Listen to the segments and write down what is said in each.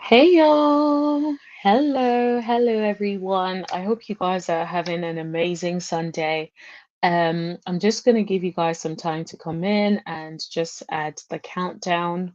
Hey y'all. Hello everyone. I hope you guys are having an amazing Sunday. I'm just gonna give you guys some time to come in and just add the countdown.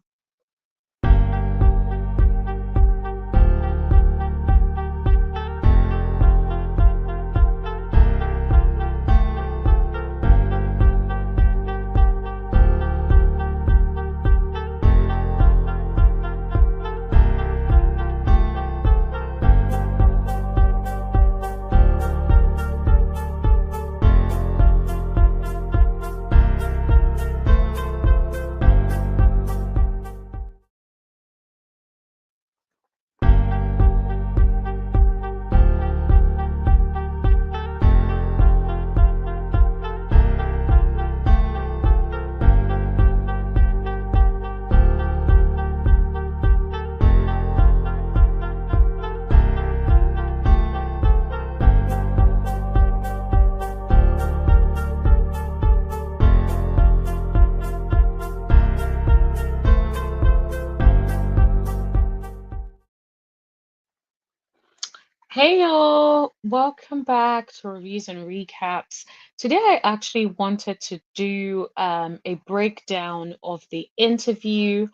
Hey y'all, welcome back to Reviews and Recaps. Today I actually wanted to do a breakdown of the interview.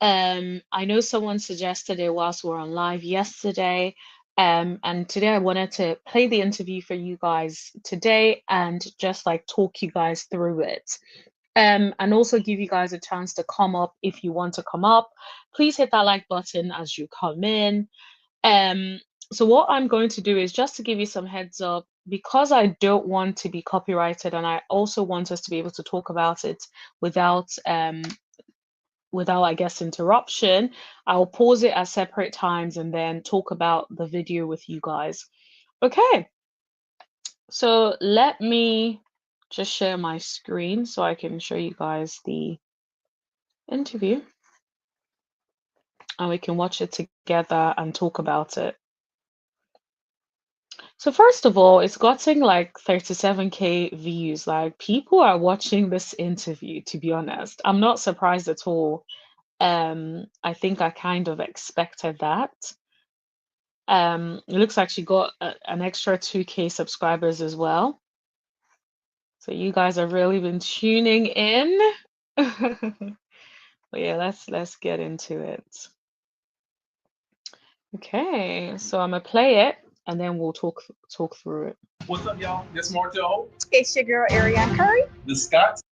I know someone suggested it whilst we were on live yesterday. And today I wanted to play the interview for you guys today and just like talk you guys through it. And also give you guys a chance to come up if you want to come up. Please hit that like button as you come in. Um, so what I'm going to do is just to give you some heads up, because I don't want to be copyrighted and I also want us to be able to talk about it without without, I guess, interruption. I'll pause it at separate times and then talk about the video with you guys. Okay, so let me just share my screen so I can show you guys the interview and we can watch it together and talk about it. So first of all, it's gotten like 37K views. Like people are watching this interview, to be honest. I'm not surprised at all. I think I kind of expected that. It looks like she got an extra 2K subscribers as well. So you guys have really been tuning in. But yeah, let's get into it. Okay, so I'm gonna play it and then we'll talk through it. What's up, y'all? This Martell. It's your girl Arionne Curry, The Scots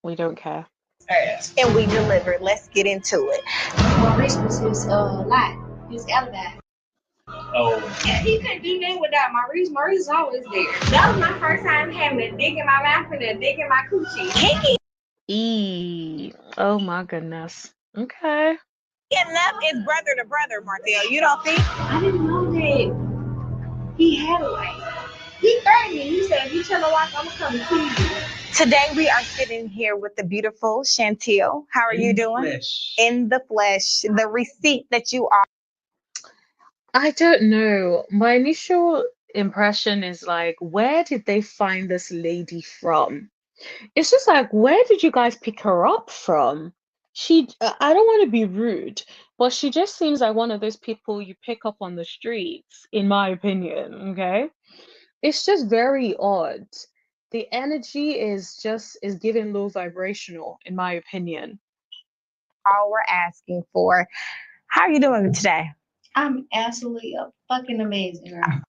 We don't care. ass. and we delivered. Let's get into it. Well, Mistress is lot. He's alibi. Oh, Yeah, he couldn't do nothing without Maurice. Maurice is always there. That was my first time having a dick in my mouth and a dick in my coochie. Kiki Oh my goodness. Okay. enough is brother to brother, Martell. You don't think? I didn't know that he had a wife. He threatened me. He said, if you tell a wife, I'm going to come kill you. Today we are sitting here with the beautiful Chantel. How are you doing? Flesh. In the flesh, the receipt that you are. I don't know. My initial impression is like, where did they find this lady from? It's just like, where did you guys pick her up from? I don't want to be rude, but she just seems like one of those people you pick up on the streets, in my opinion, okay? It's just very odd. The energy is giving low vibrational, in my opinion. All we're asking for. How are you doing today? I'm absolutely fucking amazing, girl.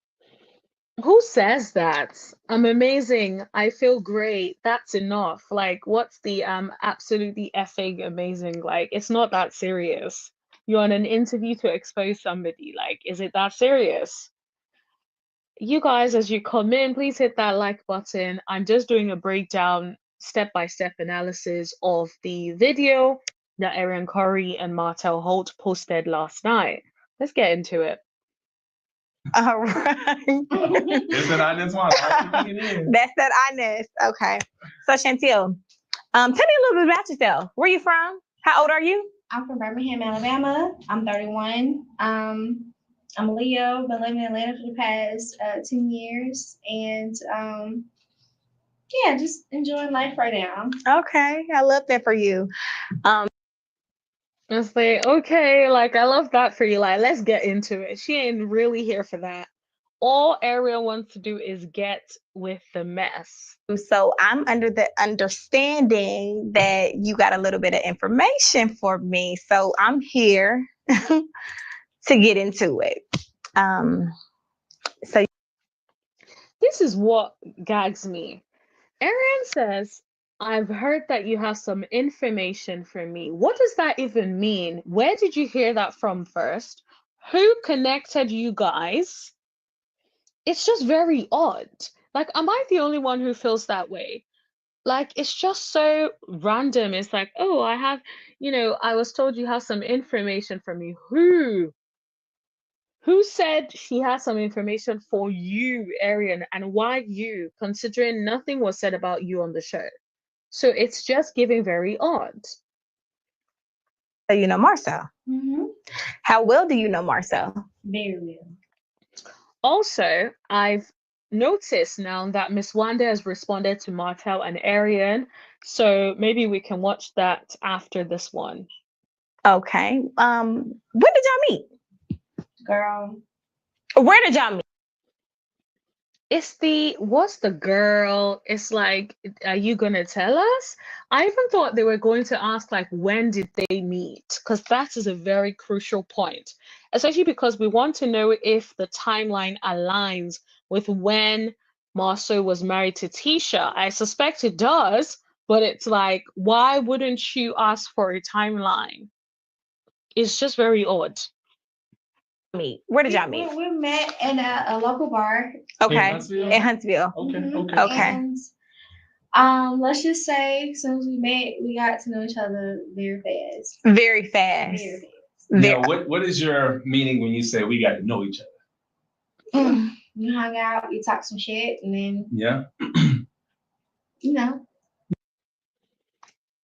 Who says that? I'm amazing. I feel great. That's enough. Like, what's the absolutely effing amazing? Like, it's not that serious. You're on an interview to expose somebody. Like, is it that serious? You guys, as you come in, please hit that like button. I'm just doing a breakdown, step-by-step analysis of the video that Arionne Curry and Martell Holt posted last night. Let's get into it. All right. It's that honest one. That's that honest. Okay. So Chantel, tell me a little bit about yourself. Where you from? How old are you? I'm from Birmingham, Alabama. I'm 31. I'm a Leo. Been living in Atlanta for the past 10 years. And yeah, just enjoying life right now. Okay. I love that for you. It's like, okay, like I love that for you. Like, let's get into it. She ain't really here for that. All Ariel wants to do is get with the mess. So I'm under the understanding that you got a little bit of information for me. So I'm here to get into it. So This is what gags me. Ariane says, I've heard that you have some information for me. What does that even mean? Where did you hear that from first? Who connected you guys? It's just very odd. Like, am I the only one who feels that way? Like, it's just so random. It's like, oh, I have, I was told you have some information for me. Who? Who said she has some information for you, Arian, and why you, considering nothing was said about you on the show? So it's just giving very odd. you know Marsau. Mm-hmm. How well do you know Marsau? Very well. Also, I've noticed now that Miss Wanda has responded to Martell and Arionne, so maybe we can watch that after this one. Okay. When did y'all meet? Girl. Where did y'all meet? What's the girl? It's like, are you gonna tell us? I even thought they were going to ask, like, when did they meet? Because that is a very crucial point, especially because we want to know if the timeline aligns with when Marsau was married to Tisha. I suspect it does, but it's like, why wouldn't you ask for a timeline? It's just very odd. Meet. Where did y'all meet? We met in a local bar. Okay. Huntsville? In Huntsville. Okay, Mhm. okay. Okay. And let's just say, as soon as we met, we got to know each other very fast. Very fast. Very fast. Now, what is your meaning when you say we got to know each other? We hung out, we talked some shit, and then Yeah. you know.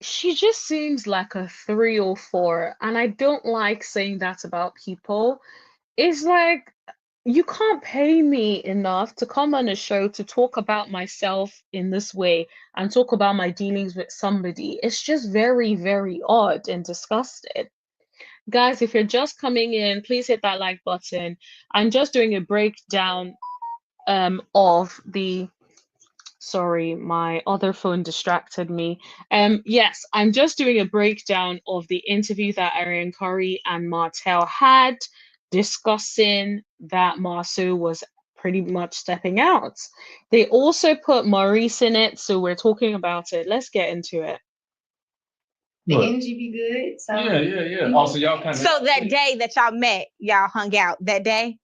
She just seems like a 3 or 4, and I don't like saying that about people. It's like, you can't pay me enough to come on a show to talk about myself in this way and talk about my dealings with somebody. It's just very, very odd and disgusting. Guys, if you're just coming in, please hit that like button. I'm just doing a breakdown of the sorry, my other phone distracted me. Yes, I'm just doing a breakdown of the interview that Arionne Curry and Martell had, discussing that Marsau was pretty much stepping out. They also put Maurice in it, so we're talking about it. Let's get into it. The Look. energy be good. So Yeah. Also, y'all kind of. So that day that y'all met, y'all hung out that day?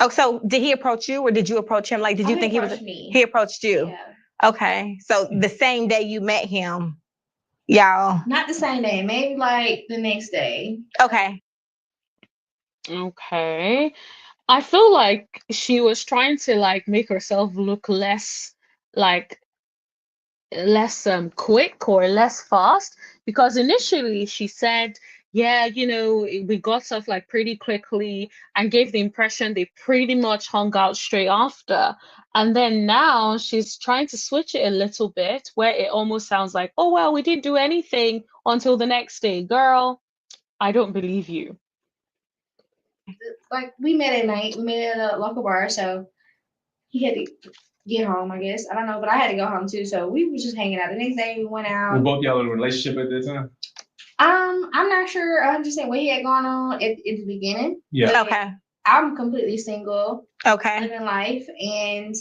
Oh, so did he approach you or did you approach him? Like, did you think he was? Me. He approached you. Yeah. Okay. So the same day you met him, y'all. Not the same day, maybe like the next day. Okay. Okay. I feel like she was trying to like make herself look less like less quick or less fast, because initially she said, yeah, we got stuff like pretty quickly, and gave the impression they pretty much hung out straight after. And then now she's trying to switch it a little bit, where it almost sounds like, oh well, we didn't do anything until the next day. Girl, I don't believe you. Like, we met at night. We met at a local bar, so he had to get home, I guess. I don't know, but I had to go home too. So we were just hanging out. The next day we went out. Were both y'all in a relationship at that time? I'm not sure 100% what he had going on at the beginning. Yeah. Okay. I'm completely single, Okay. living life, and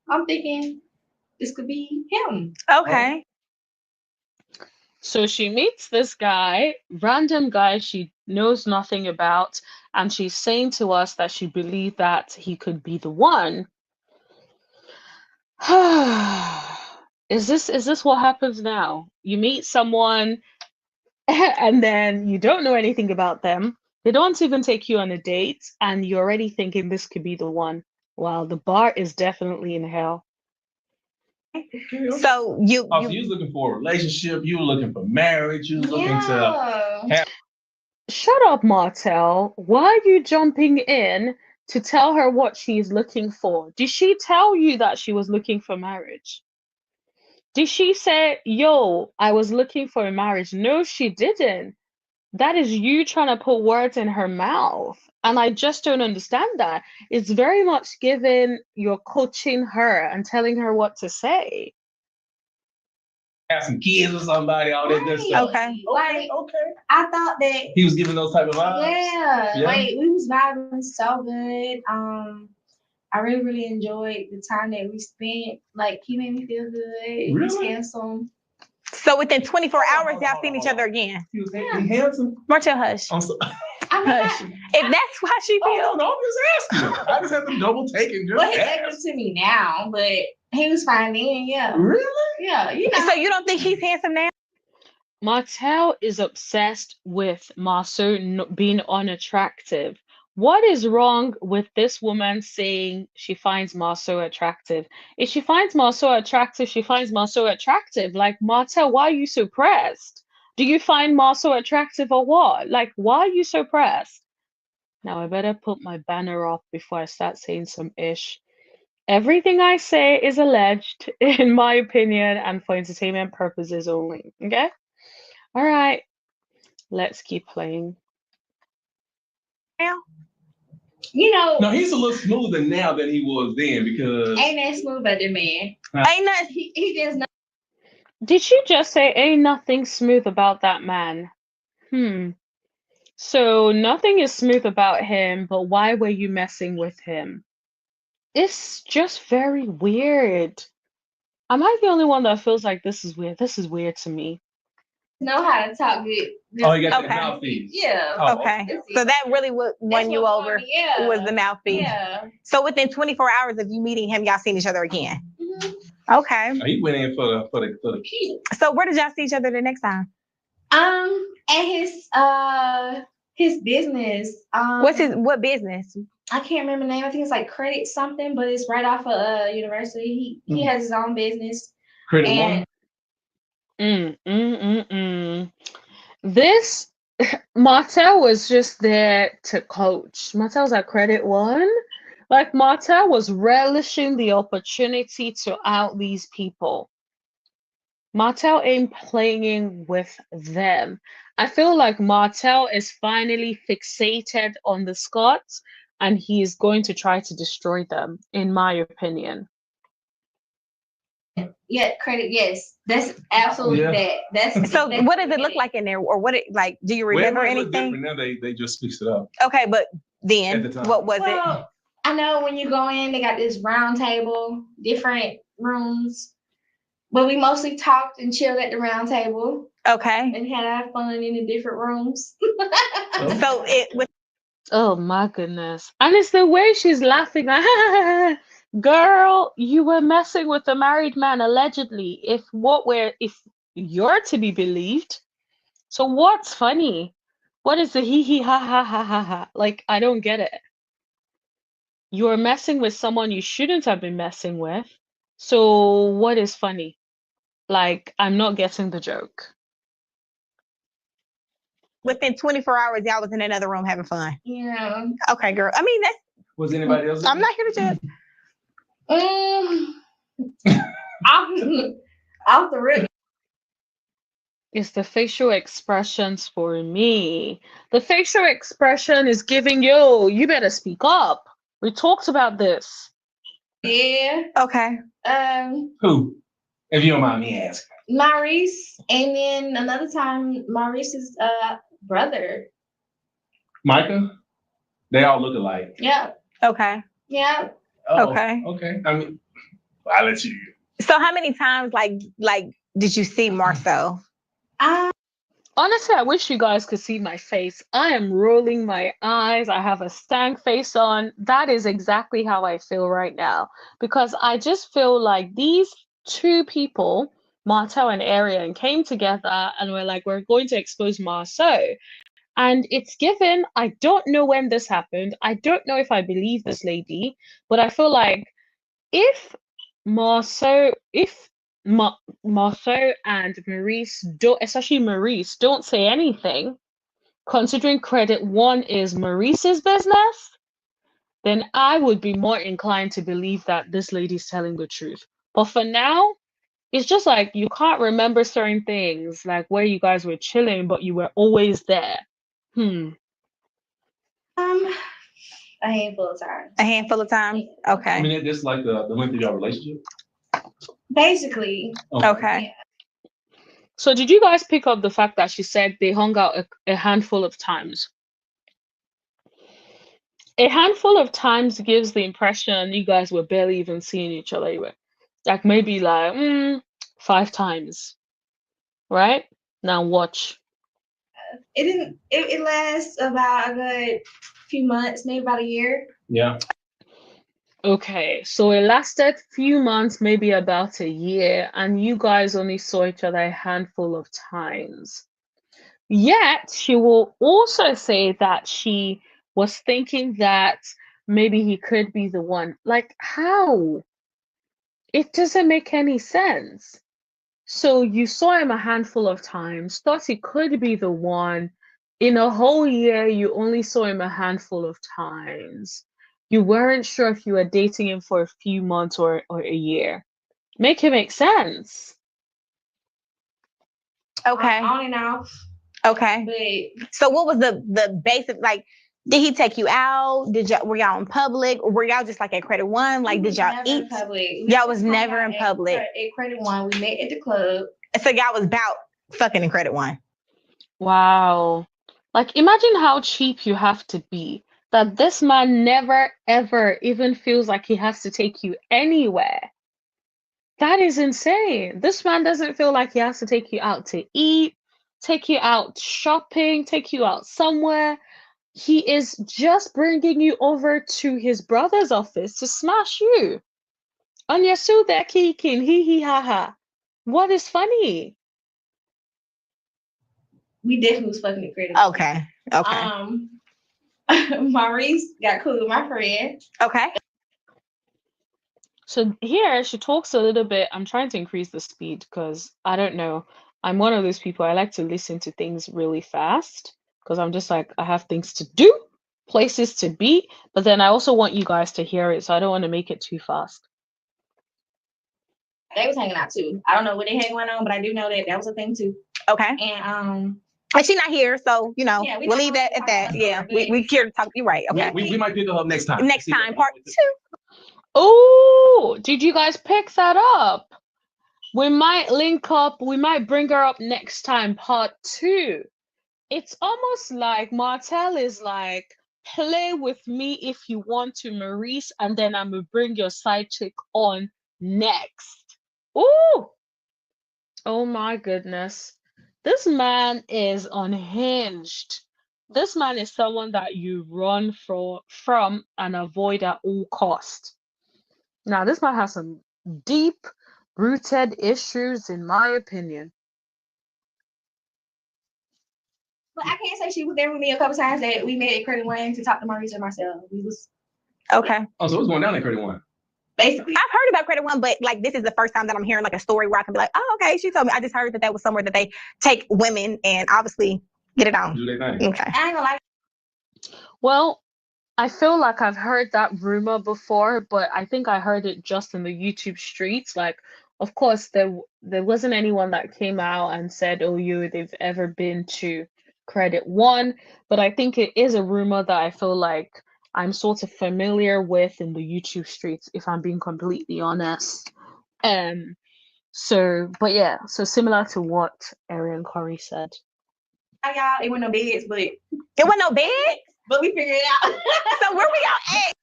I'm thinking this could be him. Okay. So she meets this guy, random guy she knows nothing about, and she's saying to us that she believed that he could be the one. Is this what happens now? You meet someone and then you don't know anything about them. They don't even take you on a date, and you're already thinking this could be the one. Wow, the bar is definitely in hell. So you was looking for a relationship. You were looking for marriage. You were looking to. Shut up, Martell. Why are you jumping in to tell her what she's looking for? Did she tell you that she was looking for marriage? Did she say, yo, I was looking for a marriage? No, she didn't. That is you trying to put words in her mouth. And I just don't understand that. It's very much given you're coaching her and telling her what to say. Have some kids or somebody, all that good stuff. Okay. Like, Okay. I thought that, He was giving those type of vibes. yeah, Yeah. like we was vibing so good. I really, really enjoyed the time that we spent. Like he made me feel good. He was Really? handsome. So within 24 hours, Hold on, y'all hold seen on, each hold other on. again. He was handsome. Martell, hush. I'm so, I mean, Hush. If that's why she oh, feels. no, I'm just asking. I just had to double take and just well, he's acting ask. to me now, but he was fine then. Yeah, Really? yeah. You know, So you don't think he's handsome now? Martell is obsessed with Marsau being unattractive. What is wrong with this woman saying she finds Marsau attractive? If she finds Marsau attractive, she finds Marsau attractive. Like, Martell, why are you so pressed? Do you find Marsau attractive or what? Like, why are you so pressed? Now, I better put my banner up before I start saying some ish. Everything I say is alleged, in my opinion, and for entertainment purposes only. Okay? All right, let's keep playing. Now? you know, No, he's a little smoother now than he was then because ain't that smooth but the man. Ain't nothing. He just know. Did you just say ain't nothing smooth about that man? So nothing is smooth about him, but why were you messing with him? It's just very weird. Am I the only one that feels like this is weird? This is weird to me. Know how to talk good. oh, he got Okay. that mouthpiece. Yeah. Oh, Okay. That's So it. that really won That's you what over. won me, yeah. Was the mouthpiece. Yeah. So within 24 hours of you meeting him, y'all seen each other again. Mhm. Okay. Oh, he went in for the key. So where did y'all see each other the next time? At his business. What business? I can't remember the name. I think it's like Credit something, but it's right off of university. He has his own business. Credit And- one. This Martell was just there to coach. Martell's at Credit One. Like, Martell was relishing the opportunity to out these people. Martell ain't playing with them. I feel like Martell is finally fixated on the Scots and he is going to try to destroy them, in my opinion. Yeah, Credit. Yes, that's absolutely Yeah. that. That's So exactly what does it look like in there, or what it like? Do you remember Well, it might look anything? different now. They just fixed it up. Okay, but At then the time. what was it? Well, I know when you go in, they got this round table, different rooms, but we mostly talked and chilled at the round table Okay. and had our fun in the different rooms. So it was Oh my goodness. And it's the way she's laughing. Girl, you were messing with a married man allegedly. If you're to be believed. So what's funny? What is the hee hee ha ha ha ha ha? Like, I don't get it. You're messing with someone you shouldn't have been messing with. So what is funny? Like, I'm not getting the joke. within 24 hours, y'all was in another room having fun. Yeah. Okay, girl. I mean, that's. Was anybody else? I'm not here to judge. Off the rip. It's the facial expressions for me. The facial expression is giving you better speak up. We talked about this. Yeah. Okay. Who? If you don't mind me asking. Maurice, and then another time, Maurice's brother. Micah? They all look alike. Yeah. Okay. Yeah. Oh, Okay. Okay. I mean, I'll let you. So how many times like did you see Marsau? Honestly, I wish you guys could see my face. I am rolling my eyes. I have a stank face on. That is exactly how I feel right now. Because I just feel like these two people, Martell and Arionne, came together and were like, we're going to expose Marsau. And it's given, I don't know when this happened. I don't know if I believe this lady, but I feel like if Marceau, if Marceau and Maurice don't, especially Maurice, don't say anything, considering Credit One is Maurice's business, then I would be more inclined to believe that this lady's telling the truth. But for now, It's just like you can't remember certain things, like where you guys were chilling, but you were always there. Hmm. A handful of times. A handful of times. I Okay. mean, it's like the length of your relationship. Basically. Okay. So did you guys pick up the fact that she said they hung out a handful of times? A handful of times gives the impression you guys were barely even seeing each other. You were like maybe like 5 times, right? Now watch. It didn't. It lasts about a good few months, maybe about a year. Yeah. Okay, so it lasted few months, maybe about a year, and you guys only saw each other a handful of times. Yet she will also say that she was thinking that maybe he could be the one. Like, how? It doesn't make any sense. So you saw him a handful of times, thought he could be the one. In a whole year, you only saw him a handful of times. You weren't sure if you were dating him for a few months or a year. Make it make sense. Okay. On and off. Okay. But So what was the basic, like, did he take you out? Were y'all in public? Or were y'all just like at Credit One? Like, did y'all never eat? in public. Y'all was never in public. At Credit One, we met at the club. So y'all was about fucking in Credit One. Wow. Like, imagine how cheap you have to be that this man never, ever even feels like he has to take you anywhere. That is insane. This man doesn't feel like he has to take you out to eat, take you out shopping, take you out somewhere. He is just bringing you over to his brother's office to smash you. And you're still there kicking, hee hee ha ha. What is funny? We definitely was fucking at Credit. Okay. Maurice got cool with my friend. Okay. So here she talks a little bit. I'm trying to increase the speed because I don't know. I'm one of those people, I like to listen to things really fast because I'm just like, I have things to do, places to be, but then I also want you guys to hear it, so I don't want to make it too fast. They was hanging out too. I don't know what they had going on, but I do know that was a thing too. Okay. And she's not here, so Yeah, we'll leave that at that. Yeah, we here to talk. You're right. Okay. We might pick it up next time. Next time, part 2. Oh, did you guys pick that up? We might link up, we might bring her up next time, part 2. It's almost like Martell is like, play with me if you want to, Maurice, and then I'm gonna bring your side chick on next. Ooh! Oh my goodness. This man is unhinged. This man is someone that you run from and avoid at all cost. Now, this man has some deep rooted issues, in my opinion. But I can't say she was there with me a couple times that we met at Credit One to talk to Maurice and myself. We was Okay. Oh, so it was going down at Credit One. basically. I've heard about Credit One, but like this is the first time that I'm hearing like a story where I can be like, oh, okay, she told me. I just heard that was somewhere that they take women and obviously get it on. Do they thing. Okay. I ain't gonna lie. Well, I feel like I've heard that rumor before, but I think I heard it just in the YouTube streets. Like, of course, there wasn't anyone that came out and said, "Oh, they've ever been to Credit One," but I think it is a rumor that I feel like I'm sort of familiar with in the YouTube streets, if I'm being completely honest. But yeah, so similar to what Arionne Corey said. Y'all, it wasn't no beds, but It wasn't no bed. but we figured it out. So where we all at?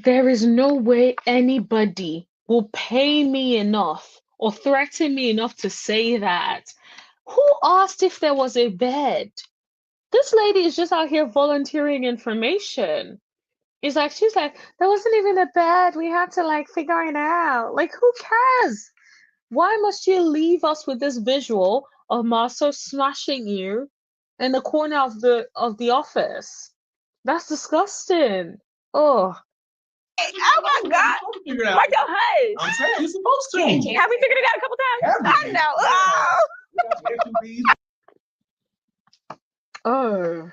There is no way anybody will pay me enough or threaten me enough to say that. Who asked if there was a bed? This lady is just out here volunteering information. She's like, there wasn't even a bed. We had to like figure it out. Like, who cares? Why must you leave us with this visual of Marsau smashing you in the corner of the office? That's disgusting. Oh. Oh my God. Figure it out. Martell, hush. I'm saying you're supposed to. Have we figured it out a couple times? I know. Oh. Oh.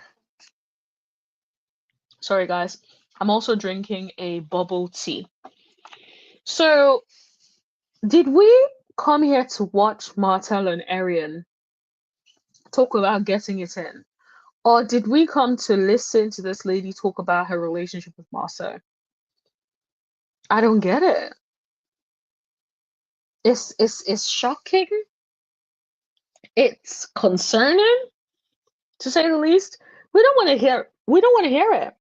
Sorry, guys. I'm also drinking a bubble tea. So, did we come here to watch Martell and Arionne talk about getting it in? Or did we come to listen to this lady talk about her relationship with Marsau? I don't get it. It's shocking. It's concerning, to say the least. We don't want to hear it.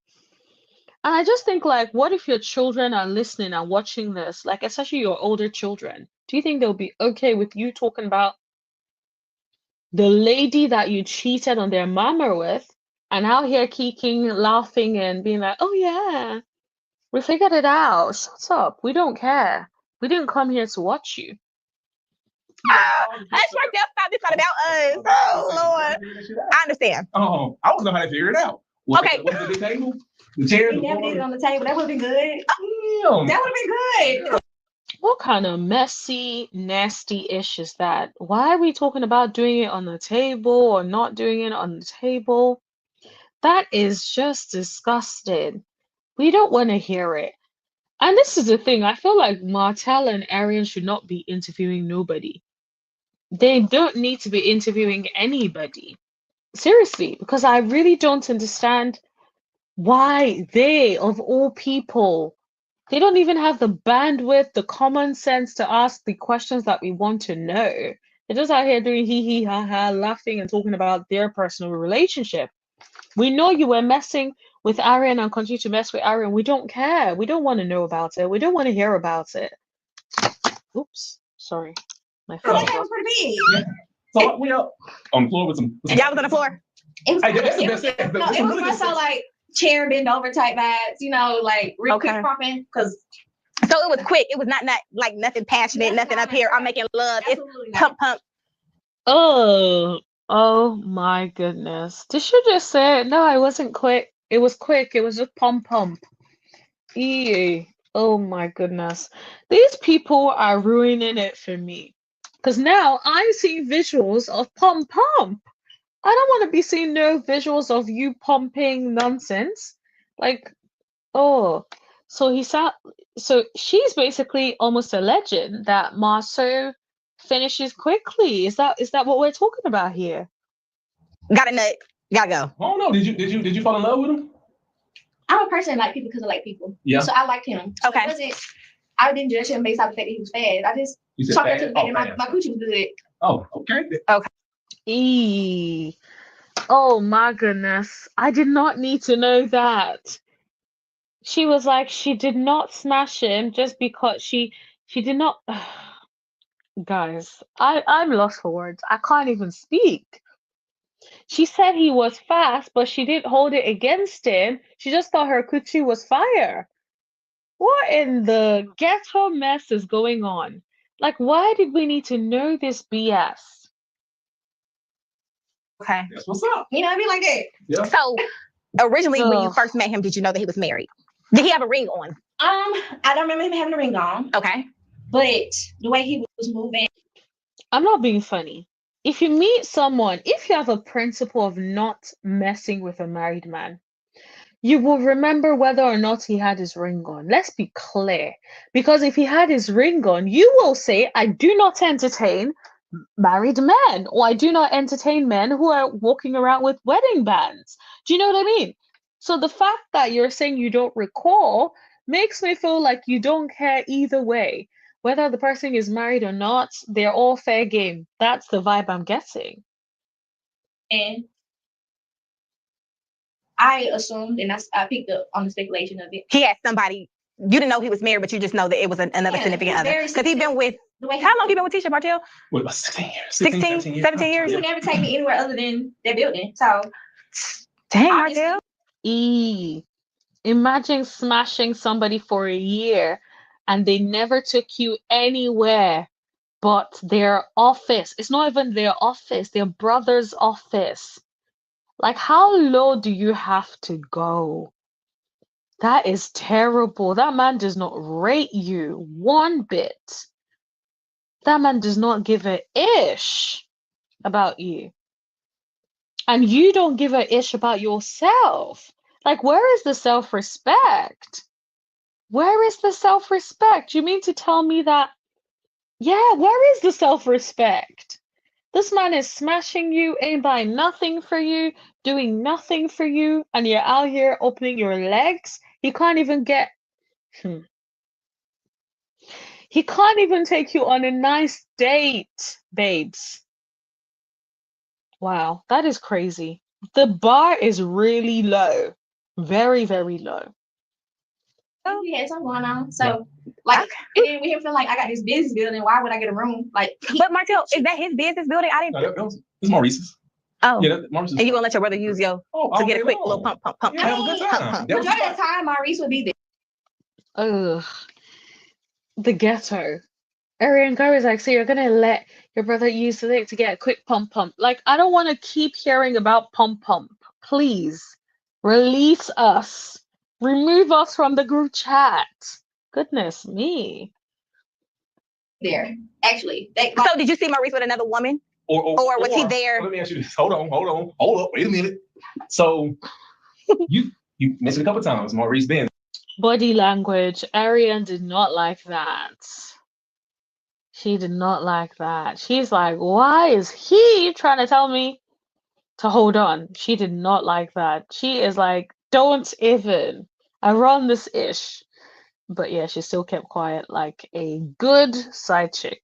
And I just think, like, what if your children are listening and watching this, like, especially your older children? Do you think they'll be okay with you talking about the lady that you cheated on their mama with, and out here kicking, laughing, and being like, oh yeah, we figured it out. Shut up. We don't care. We didn't come here to watch you. That's right there. Stop. It's not about us. Oh, Lord. I understand. Oh, I was know how to figure it out. Okay. What's the big table? The chair? We never did it on the table. That would have been good. Damn. That would have been good. What kind of messy, nasty-ish is that? Why are we talking about doing it on the table or not doing it on the table? That is just disgusting. We don't want to hear it. And this is the thing. I feel like Martell and Arionne should not be interviewing nobody. They don't need to be interviewing anybody. Seriously, because I really don't understand why they, of all people, they don't even have the bandwidth, the common sense to ask the questions that we want to know. They're just out here doing hee hee ha ha, laughing and talking about their personal relationship. We know you were messing with Arionne and continue to mess with Arionne. We don't care. We don't want to know about it. We don't want to hear about it. Oops, sorry. My That phone. was pretty big. Yeah. So we up on the floor with some. Y'all was on the floor. It was, Hey, that's the it best was, sex. no, That's it some was really more good so sex. like chair bend over type vibes, you know, like real Okay. quick popping. Because So it was quick. It was not like nothing passionate, nothing up here. I'm making love. It's absolutely not. pump, pump. Oh my goodness. Did you just say it? No, it wasn't quick. It was quick. It was just pump pump. Ew. Oh my goodness. These people are ruining it for me. Because now I'm seeing visuals of pump pump. I don't want to be seeing no visuals of you pumping nonsense. Like, oh. So she's basically almost alleging that Marsau finishes quickly. Is that what we're talking about here? Got a nut. Gotta go. I don't know. Did you fall in love with him? I'm a person that like people because I like people. Yeah. So I liked him. So Okay. it wasn't, I didn't judge him based off the fact that he was fast. I just You said talked to the fast. fact Oh, that my fast. coochie was good. Oh, okay. Eee. Oh my goodness. I did not need to know that. She was like, she did not smash him just because she did not. Guys, I'm lost for words. I can't even speak. She said he was fast, but she didn't hold it against him. She just thought her coochie was fire. What in the ghetto mess is going on? Like, why did we need to know this BS? Okay. That's what's up. You know, I mean like that. Yeah. So originally, when you Ugh. first met him, did you know that he was married? Did he have a ring on? I don't remember him having a ring on, Okay. but the way he was moving, I'm not being funny. If you meet someone, if you have a principle of not messing with a married man, you will remember whether or not he had his ring on. Let's be clear. Because if he had his ring on, you will say, I do not entertain married men, or I do not entertain men who are walking around with wedding bands. Do you know what I mean? So the fact that you're saying you don't recall makes me feel like you don't care either way. Whether the person is married or not, they're all fair game. That's the vibe I'm getting. and I assumed, and I picked up on the speculation of it. He had somebody. You didn't know he was married, but you just know that it was another Yeah, significant he's other. very Because he's been with. The way How long he been with Tisha Martell? What, about 16 years? 16, 17 years? he would never take me anywhere other than that building. So Dang, obviously- Martell. E. Imagine smashing somebody for a year and they never took you anywhere but their office. It's not even their office, their brother's office. Like, how low do you have to go? That is terrible. That man does not rate you one bit. That man does not give a ish about you. And you don't give a ish about yourself. Like, where is the self-respect? Where is the self-respect? You mean to tell me that Yeah, where is the self-respect? This man is smashing you, ain't buying nothing for you, doing nothing for you, and you're out here opening your legs. He can't even get, hmm, he can't even take you on a nice date, babes. Wow, that is crazy. The bar is really low. Very, very low. We had something going on. Yeah. So, like, and then we feel like I got this business building. Why would I get a room? Like, But Martell, is that his business building? I No, didn't. it's Maurice's. Oh, Yeah, Maurice's. and you gonna let your brother use your Oh, to all get a day quick long. little pump, pump, pump, I Have a pump, good mean, pump, time. pump. That was majority fun. of the time, Maurice would be there. Ugh, the ghetto. Arian Go is like, so you're gonna let your brother use the thing to get a quick pump pump. Like, I don't want to keep hearing about pump pump. Please, release us. Remove us from the group chat. Goodness me. There, actually, they So did you see Maurice with another woman? Or was he there? Let me ask you this. Hold up, wait a minute. So you mentioned a couple times Maurice Ben. Body language. Arian did not like that. She did not like that. She's like, why is he trying to tell me to hold on? She did not like that. She is like, don't even. I run this ish. But yeah, she still kept quiet like a good side chick.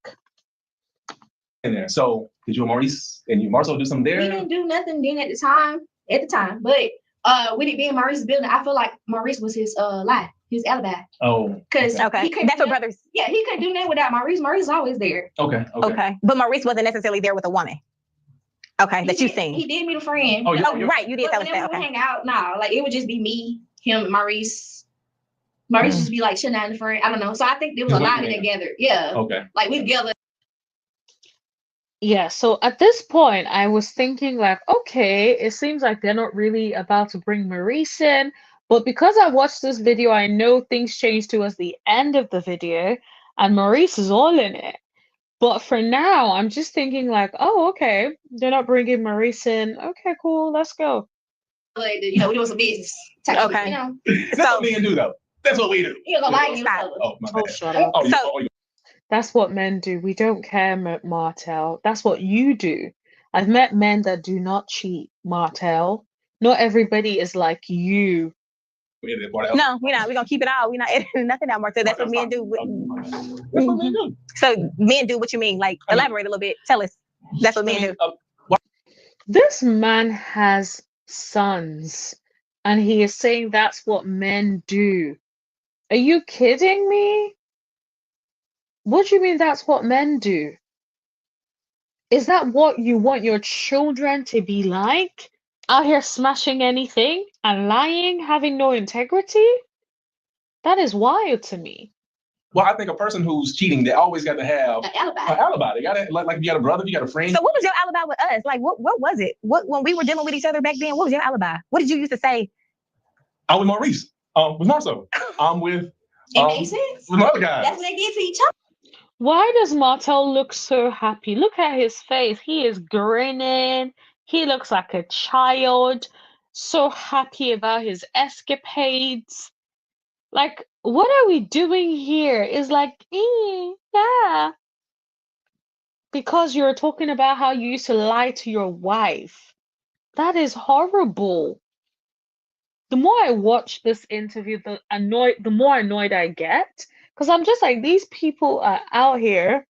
In there. So did you and Maurice and you Marcel do something we there? didn't do nothing then at the time. But with it being Maurice's building, I feel like Maurice was his lie, his alibi. Oh, Because okay. Okay, he couldn't that's do what nothing. brothers. Yeah, he couldn't do nothing without Maurice. Maurice is always there. Okay. Okay, but Maurice wasn't necessarily there with a woman. Okay, that you seen. He did meet a friend. Oh, yeah. Oh, right, you did But tell us whenever that. we Okay. hang out, nah, like it would just be me, him, Maurice. Maurice just be like shutting out the friend. I don't know. So I think there was a lot of it together. Yeah. Okay. Like we together. Yeah, so at this point, I was thinking like, okay, it seems like they're not really about to bring Maurice in, but because I watched this video, I know things changed towards the end of the video, and Maurice is all in it. But for now, I'm just thinking like, oh, okay, they're not bringing Maurice in. Okay, cool, let's go. Like, we doing some business. Okay. That's So- what men do though. That's what we do. You gonna lie to Stop. yourself. Oh, my Oh, bad. shut up. Oh, So- That's what men do. We don't care, Martell. That's what you do. I've met men that do not cheat, Martell. Not everybody is like you. No, we're not. We're gonna keep it all. We're not editing nothing out, Martell. That's what men do. That's what men do. So men do what you mean. Like elaborate a little bit. Tell us. That's what men do. This man has sons, and he is saying that's what men do. Are you kidding me? What do you mean that's what men do? Is that what you want your children to be like? Out here smashing anything and lying, having no integrity? That is wild to me. Well, I think a person who's cheating, they always got to have An alibi. an alibi. They got to like if you got a brother, if you got a friend. So what was your alibi with us? Like what was it? What when we were dealing with each other back then, what was your alibi? What did you used to say? I'm with Maurice. With Marsau. I'm with It makes sense. with my other guys. That's what they did to each other. Why does Martell look so happy? Look at his face. He is grinning. He looks like a child, so happy about his escapades. Like, what are we doing here? Is like, yeah. Because you're talking about how you used to lie to your wife. That is horrible. The more I watch this interview, the more annoyed I get. Because I'm just like, these people are out here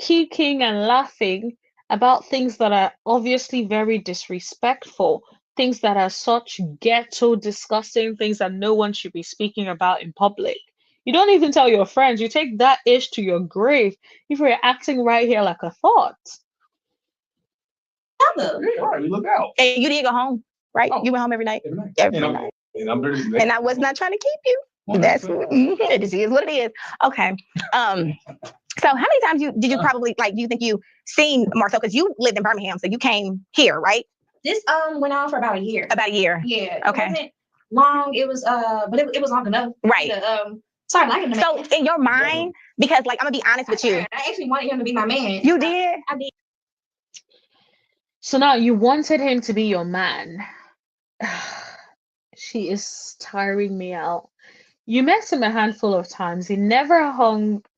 kicking and laughing about things that are obviously very disrespectful, things that are such ghetto, disgusting things that no one should be speaking about in public. You don't even tell your friends. You take that ish to your grave if you're acting right here like a thought. Yeah, right. We look out. And you didn't go home, right? Oh. You went home every night. Every night. Every and, night. I'm very. And I was not trying to keep you. That's it just is what it is. Okay. So how many times did you probably like? Do you think you seen Marcel? Because you lived in Birmingham, so you came here, right? This went on for about a year. About a year. Yeah. Okay. It wasn't long. It was but it was long enough. Right. To, start liking the So man. in your mind, because like I'm gonna be honest with you, I actually wanted him to be my man. you did. I did. So now you wanted him to be your man. She is tiring me out. You met him a handful of times. He never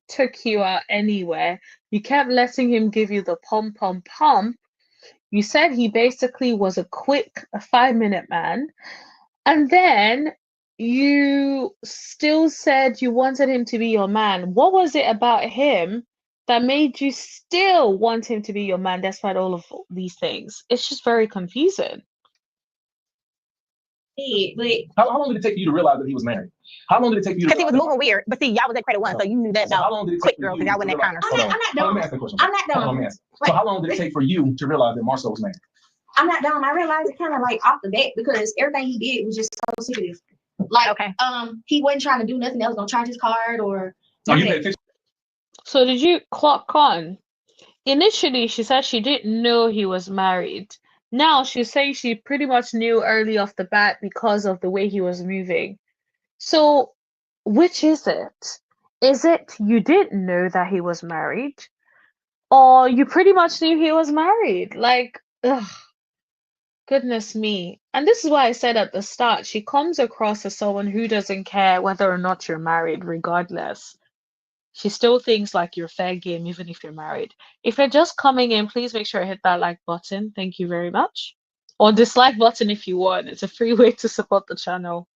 took you out anywhere. You kept letting him give you the pump, pump, pump. You said he basically was a quick 5-minute man. And then you still said you wanted him to be your man. What was it about him that made you still want him to be your man despite all of these things? It's just very confusing. But How long did it take for you to realize that he was married? How long did it take for you to Because he was moving weird. But see, y'all was at credit one, so you knew that So how about long did it take quick for girl, you because y'all wasn't to that kind of. realize- I'm not Let me dumb. ask the question. I'm not Hold on, let dumb. me ask. So how long did it take for you to realize that Marsau was married? I'm not dumb. I realized it kind of like off the bat because everything he did was just so secretive. Like, Okay. he wasn't trying to do nothing else, gonna charge his card or. Oh, you nothing. paid attention. So did you clock on? Initially, she said she didn't know he was married. Now she's saying she pretty much knew early off the bat because of the way he was moving. So, which is it? Is it you didn't know that he was married, or you pretty much knew he was married? Like, ugh, goodness me. And this is why I said at the start, she comes across as someone who doesn't care whether or not you're married, regardless. She still thinks like you're fair game, even if you're married. If you're just coming in, please make sure to hit that like button. Thank you very much. Or dislike button if you want. It's a free way to support the channel.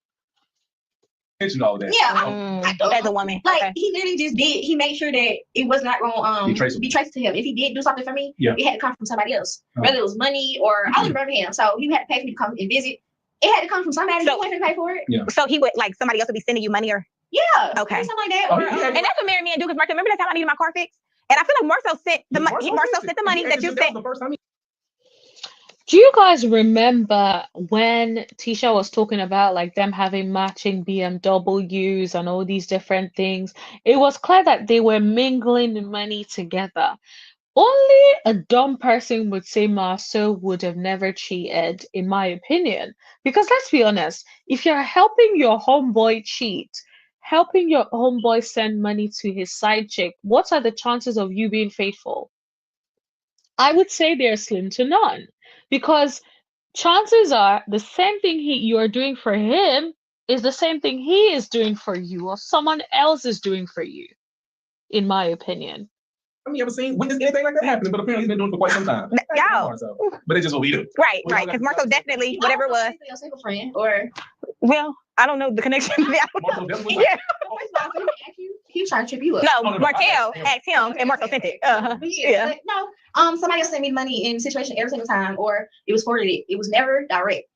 Attention to all that. Yeah. As a woman. Like, Okay. he literally just did. He made sure that it was not going Be to traceable. be traced to him. If he did do something for me, Yeah. it had to come from somebody else, Oh. whether it was money or I live in Birmingham, so he had to pay for me to come and visit. It had to come from somebody. So- He wasn't gonna pay for it. So he would like somebody else would be sending you money or Yeah. Okay. Something like that. Oh, Or, he had- and that's what married men do, because Martell, remember that time I needed my car fixed? And I feel like Marcel sent the Marcel sent the money that you That was sent. the first time. Do you guys remember when Tisha was talking about like them having matching BMWs and all these different things? It was clear that they were mingling money together. Only a dumb person would say Marsau would have never cheated, in my opinion. Because let's be honest, if you're helping your homeboy cheat, helping your homeboy send money to his side chick, what are the chances of you being faithful? I would say they're slim to none. Because chances are the same thing you are doing for him is the same thing he is doing for you, or someone else is doing for you, in my opinion. I mean, you ever seen witnessed anything like that happening? But apparently he's been doing it for quite some time. Y'all. But it's just what we do. Right, We right. all Because got- Marcel definitely, whatever it was. Your single friend or. Well, I don't know the connection. Marsau definitely was Yeah. First of all, he asked you, he was trying to trip you up. No, no, Martell I- asked him and Marcel sent it. Uh-huh. But Yeah. but no, somebody else sent me money in situation every single time, or it was forwarded. It was never direct.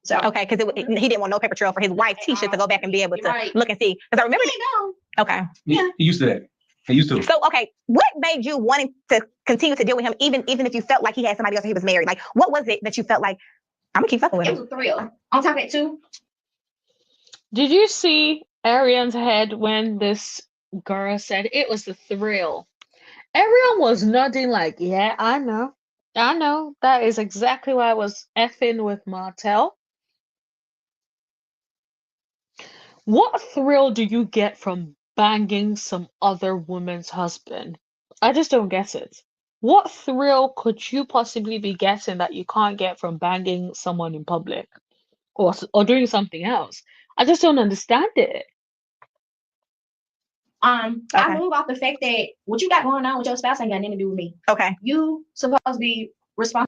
So Okay, because he didn't want no paper trail for his wife Tisha to go back and be able to Right. look and see. Because I remember. no. Okay. He used to that. He used to. So okay, what made you wanting to continue to deal with him, even if you felt like he had somebody else or he was married? Like, what was it that you felt like I'm gonna keep fucking with It him? was a thrill. On top of that too, Did you see Arionne's head when this girl said it was the thrill? Everyone was nodding like, yeah, I know. I know. That is exactly why I was effing with Martell. What thrill do you get from banging some other woman's husband? I just don't get it. What thrill could you possibly be getting that you can't get from banging someone in public or doing something else? I just don't understand it. I Okay. move off the fact that what you got going on with your spouse ain't got nothing to do with me. Okay. You supposed to be responsible.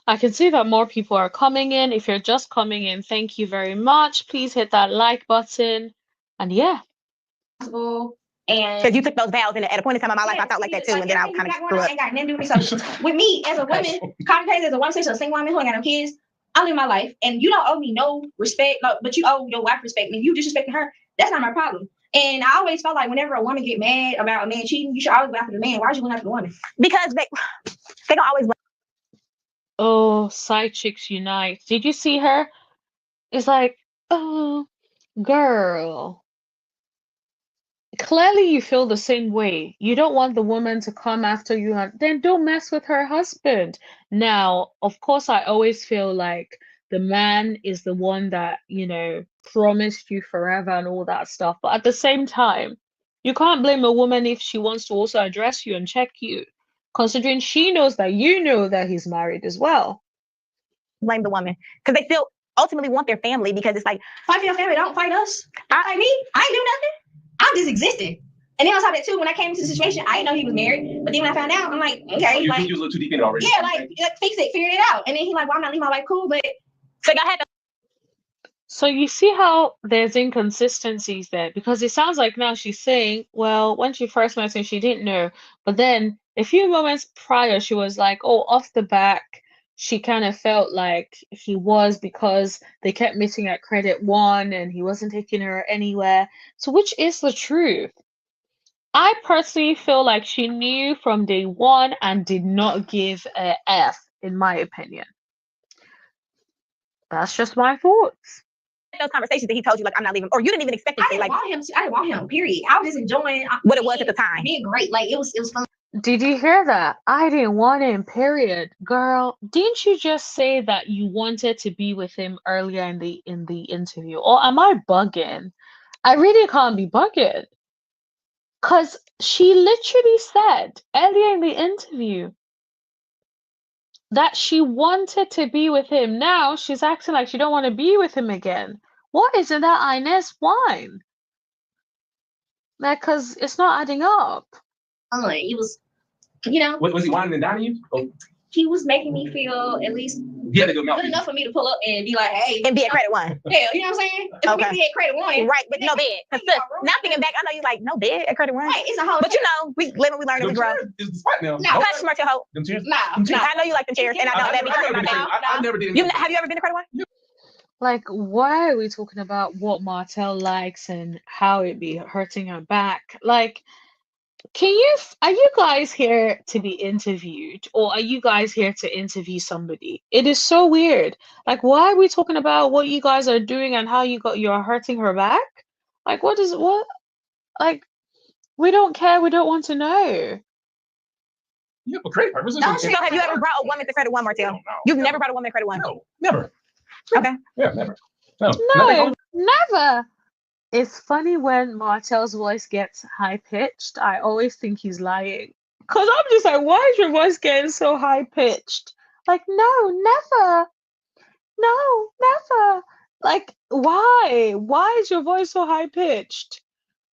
I can see that more people are coming in. If you're just coming in, thank you very much. Please hit that like button. And yeah, Because And you took those vows, and at a point in time in my life, I thought like that too, and then I kind of screw up. ain't got nothing to do with me. So with me as a woman, complicated as a woman, especially a single woman who ain't got no kids, I live my life, and you don't owe me no respect, no, but you owe your wife respect. And if you disrespecting her, that's not my problem. And I always felt like whenever a woman get mad about a man cheating, you should always go after the man. Why are you going after the woman? Because they don't always. oh, side chicks unite. Did you see her? It's like, oh, girl. Clearly, you feel the same way. You don't want the woman to come after you, and then don't mess with her husband. Now, of course, I always feel like the man is the one that, promised you forever and all that stuff. But at the same time, you can't blame a woman if she wants to also address you and check you, considering she knows that you know that he's married as well. Blame the woman because they still ultimately want their family, because it's like, Fight for your family, don't fight us. I me, I ain't do nothing. I'm just existing. And then on top of that too, when I came into the situation, I didn't know he was married. But then when I found out, I'm like, okay, You like, was a little too deep in it already. yeah, like fix it, figure it out. And then he's like, well, I'm not leaving my wife, cool, but So y'all had to So you see how there's inconsistencies there because it sounds like now she's saying, well, when she first met him, she didn't know. But then a few moments prior, she was like, oh, off the back, she kind of felt like he was because they kept meeting at Credit One and he wasn't taking her anywhere. So which is the truth? I personally feel like she knew from day one and did not give a F, in my opinion. That's just my thoughts. those conversations that he told you, like, I'm not leaving, or you didn't even expect him I to say, didn't like, want him to, I didn't want him, period. I was just enjoying what it was at the time. being great. Like it was fun. Did you hear that? I didn't want him, period. Girl, didn't you just say that you wanted to be with him earlier in the interview? Or am I bugging? I really can't be bugging. Because she literally said earlier in the interview that she wanted to be with him. Now she's acting like she don't want to be with him again. What is in that Inez wine? Like, because it's not adding up. It was, you know, Was he whining and dining you? Oh, he was making me feel at least he had a good mouth. good enough for me to pull up and be like, hey, And be at Credit One. hell, you know what I'm saying? If Okay. we had Credit One, Right, but no bed. Because now thinking back, I know you like, no bed at Credit One. right, it's a whole. But you know, we live and we learn and we grow. Is the spot now. No. Hush, Martell Hope. Them chairs. Nah, Them chairs. I know you like the chairs, and I know that be talking about that. I never did. Have you ever been to Credit One? Like, why are we talking about what Martell likes and how it be hurting her back? Like, are you guys here to be interviewed or are you guys here to interview somebody? It is so weird. Like, why are we talking about what you guys are doing and how you're hurting her back? Like, like, we don't care. We don't want to know. Yeah, for credit purposes. No, So have you ever brought a woman to Credit One, Martell? No, You've no, never brought a woman to Credit One? No, never. Okay. Yeah, never. No. No, never. It's funny when Martell's voice gets high pitched. I always think he's lying. Because I'm just like, why is your voice getting so high pitched? Like, no, never. No, never. Like, why? Why is your voice so high pitched?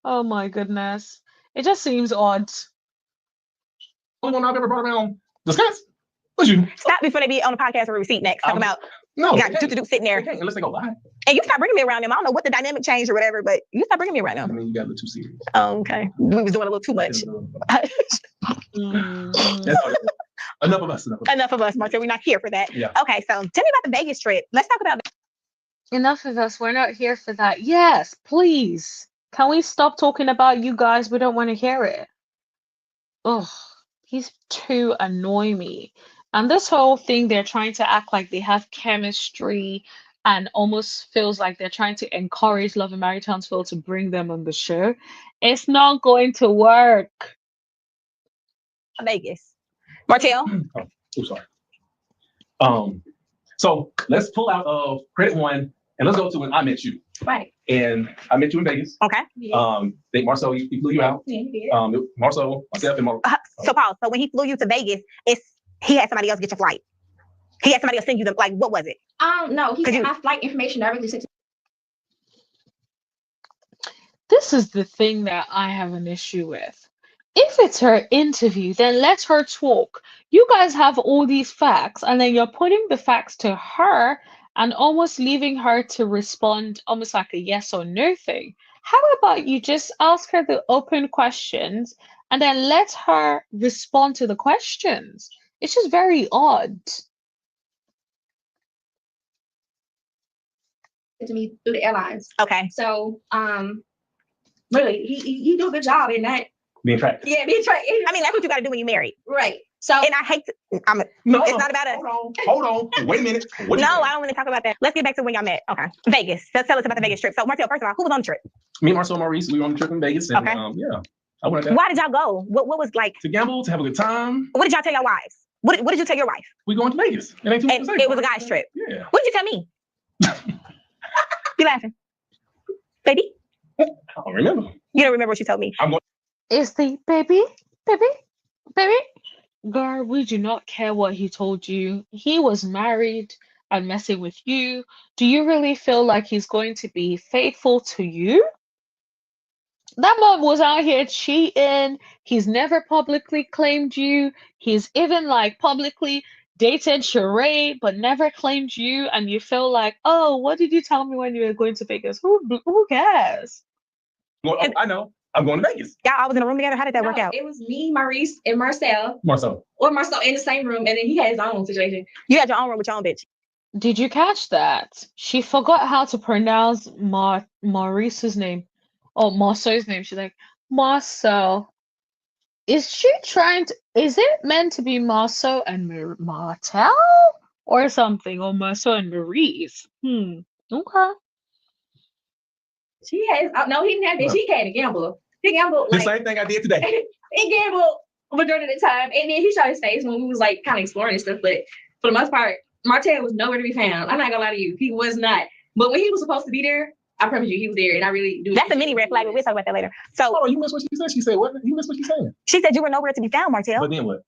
Oh my goodness. It just seems odd. Only one I've ever brought around discuss. What's you? Stop before they be on the podcast or receipt next. Talking about No. got sitting there. Okay, unless they go lie. And you stop bringing me around them. I don't know what the dynamic changed or whatever, but you stop bringing me around I them. mean, you got a little too serious. Oh, okay. We was doing a little too much. Mm. That's all. Enough of us. Enough of us. Enough of us, Martell. We're not here for that. Yeah. Okay, so tell me about the Vegas trip. Let's talk about that. Enough of us. We're not here for that. Yes, please. Can we stop talking about you guys? We don't want to hear it. Ugh, he's too annoy me. And this whole thing, they're trying to act like they have chemistry and almost feels like they're trying to encourage Love and Married Townsville to bring them on the show. It's not going to work. Vegas. Martell. Oh, sorry. So let's pull out of Credit One and let's go to when I met you. Right. And I met you in Vegas. Okay. Yeah. They Marsau, he flew you out. Yeah, he did. Marsau, myself, and So Paul, so when he flew you to Vegas, he had somebody else get your flight. He had somebody else send you the, like, what was it? No, he Could sent you- my flight information directly sent to This is the thing that I have an issue with. If it's her interview, then let her talk. You guys have all these facts, and then you're putting the facts to her and almost leaving her to respond almost like a yes or no thing. How about you just ask her the open questions and then let her respond to the questions? It's just very odd. me through the airlines. Okay. So, really, he do a good job in that. being tracked. Yeah, being tracked. I mean, that's what you got to do when you're married. Right. So, And I hate to, No, it's not about us. Hold on. Wait a minute. What No, you say? I don't want to talk about that. Let's get back to when y'all met. Okay. Vegas. Let's tell us about the Vegas trip. So, Martell, first of all, who was on the trip? Me and Marcel Maurice, we were on a trip in Vegas. And, Okay. yeah, I went out there Why did y'all go? What was like, to gamble, to have a good time. what did y'all tell your wives? What did you tell your wife? We going to Vegas. It ain't too much And to say. it was a guy's trip. Yeah. What did you tell me? You laughing? Baby? I don't remember. You don't remember what you told me. I'm going. Is the baby? Girl, we do not care what he told you. He was married and messing with you. Do you really feel like he's going to be faithful to you? That man was out here cheating. He's never publicly claimed you. He's even like publicly dated Sheree, but never claimed you. And you feel like, oh, what did you tell me when you were going to Vegas? Who cares? Well, oh, I know. I'm going to Vegas. Y'all all was in a room together. How did that work out? It was me, Maurice, and Marcel. Marcel. Or Marcel in the same room, and then he had his own situation. You had your own room with your own bitch. Did you catch that? She forgot how to pronounce Maurice's name or Marceau's name. She's like, Marcel. Is she trying to? Is it meant to be Marsau and Martell or something, or Marceau and Maurice? Okay. She has no, he didn't have that. She had to gamble. He gambled The like same thing I did today. he gambled majority of the time, and then he showed his face when we was like kind of exploring and stuff. But for the most part, Martell was nowhere to be found. I'm not gonna lie to you, he was not. But when he was supposed to be there, I promise you, he was there, and I really do. That's a mini red flag, but we'll talk about that later. So, Oh, you missed what she said. She said what? You missed what she said. she said you were nowhere to be found, Martell. But then what?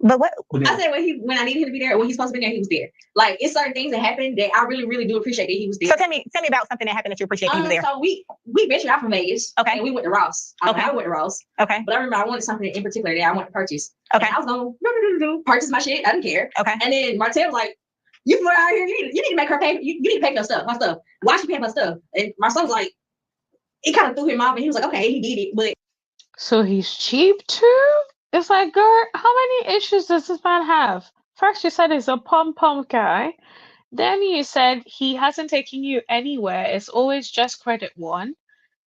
But what? But then I said when I needed him to be there, when he's supposed to be there, he was there. Like it's certain things that happened that I really, really do appreciate that he was there. So tell me about something that happened that you appreciate he was there. So we ventured out from Vegas. Okay. And we went to Ross. Okay. I went to Ross. Okay. But I remember I wanted something in particular that I wanted to purchase. Okay. And I was going purchase my shit. I didn't care. Okay. And then Martell was like, "You flew out here. You need to make her pay. You need to pay for her stuff. Why she pay for her stuff?" And my son was like, it kind of threw him off, and he was like, "Okay, he did it." But So he's cheap too? It's like, girl, how many issues does this man have? First you said he's a pom-pom guy. Then you said he hasn't taken you anywhere. It's always just credit one.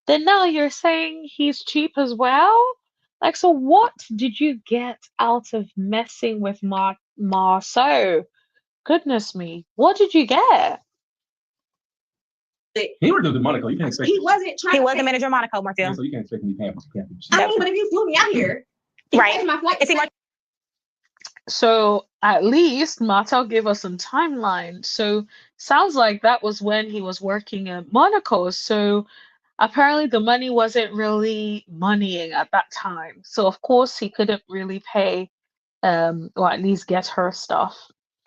Then now you're saying he's cheap as well? Like, so what did you get out of messing with Marsau? Goodness me. What did you get? he was doing Monaco. You can't expect. he wasn't trying. He to was the pay- manager of Monaco, Martell. So you can't expect me to pay for I mean, but if you flew me out here, you Right. paid my flight. And see, So at least Martell gave us some timeline. So sounds like that was when he was working at Monaco. So apparently the money wasn't really moneying at that time. So of course he couldn't really pay or at least get her stuff.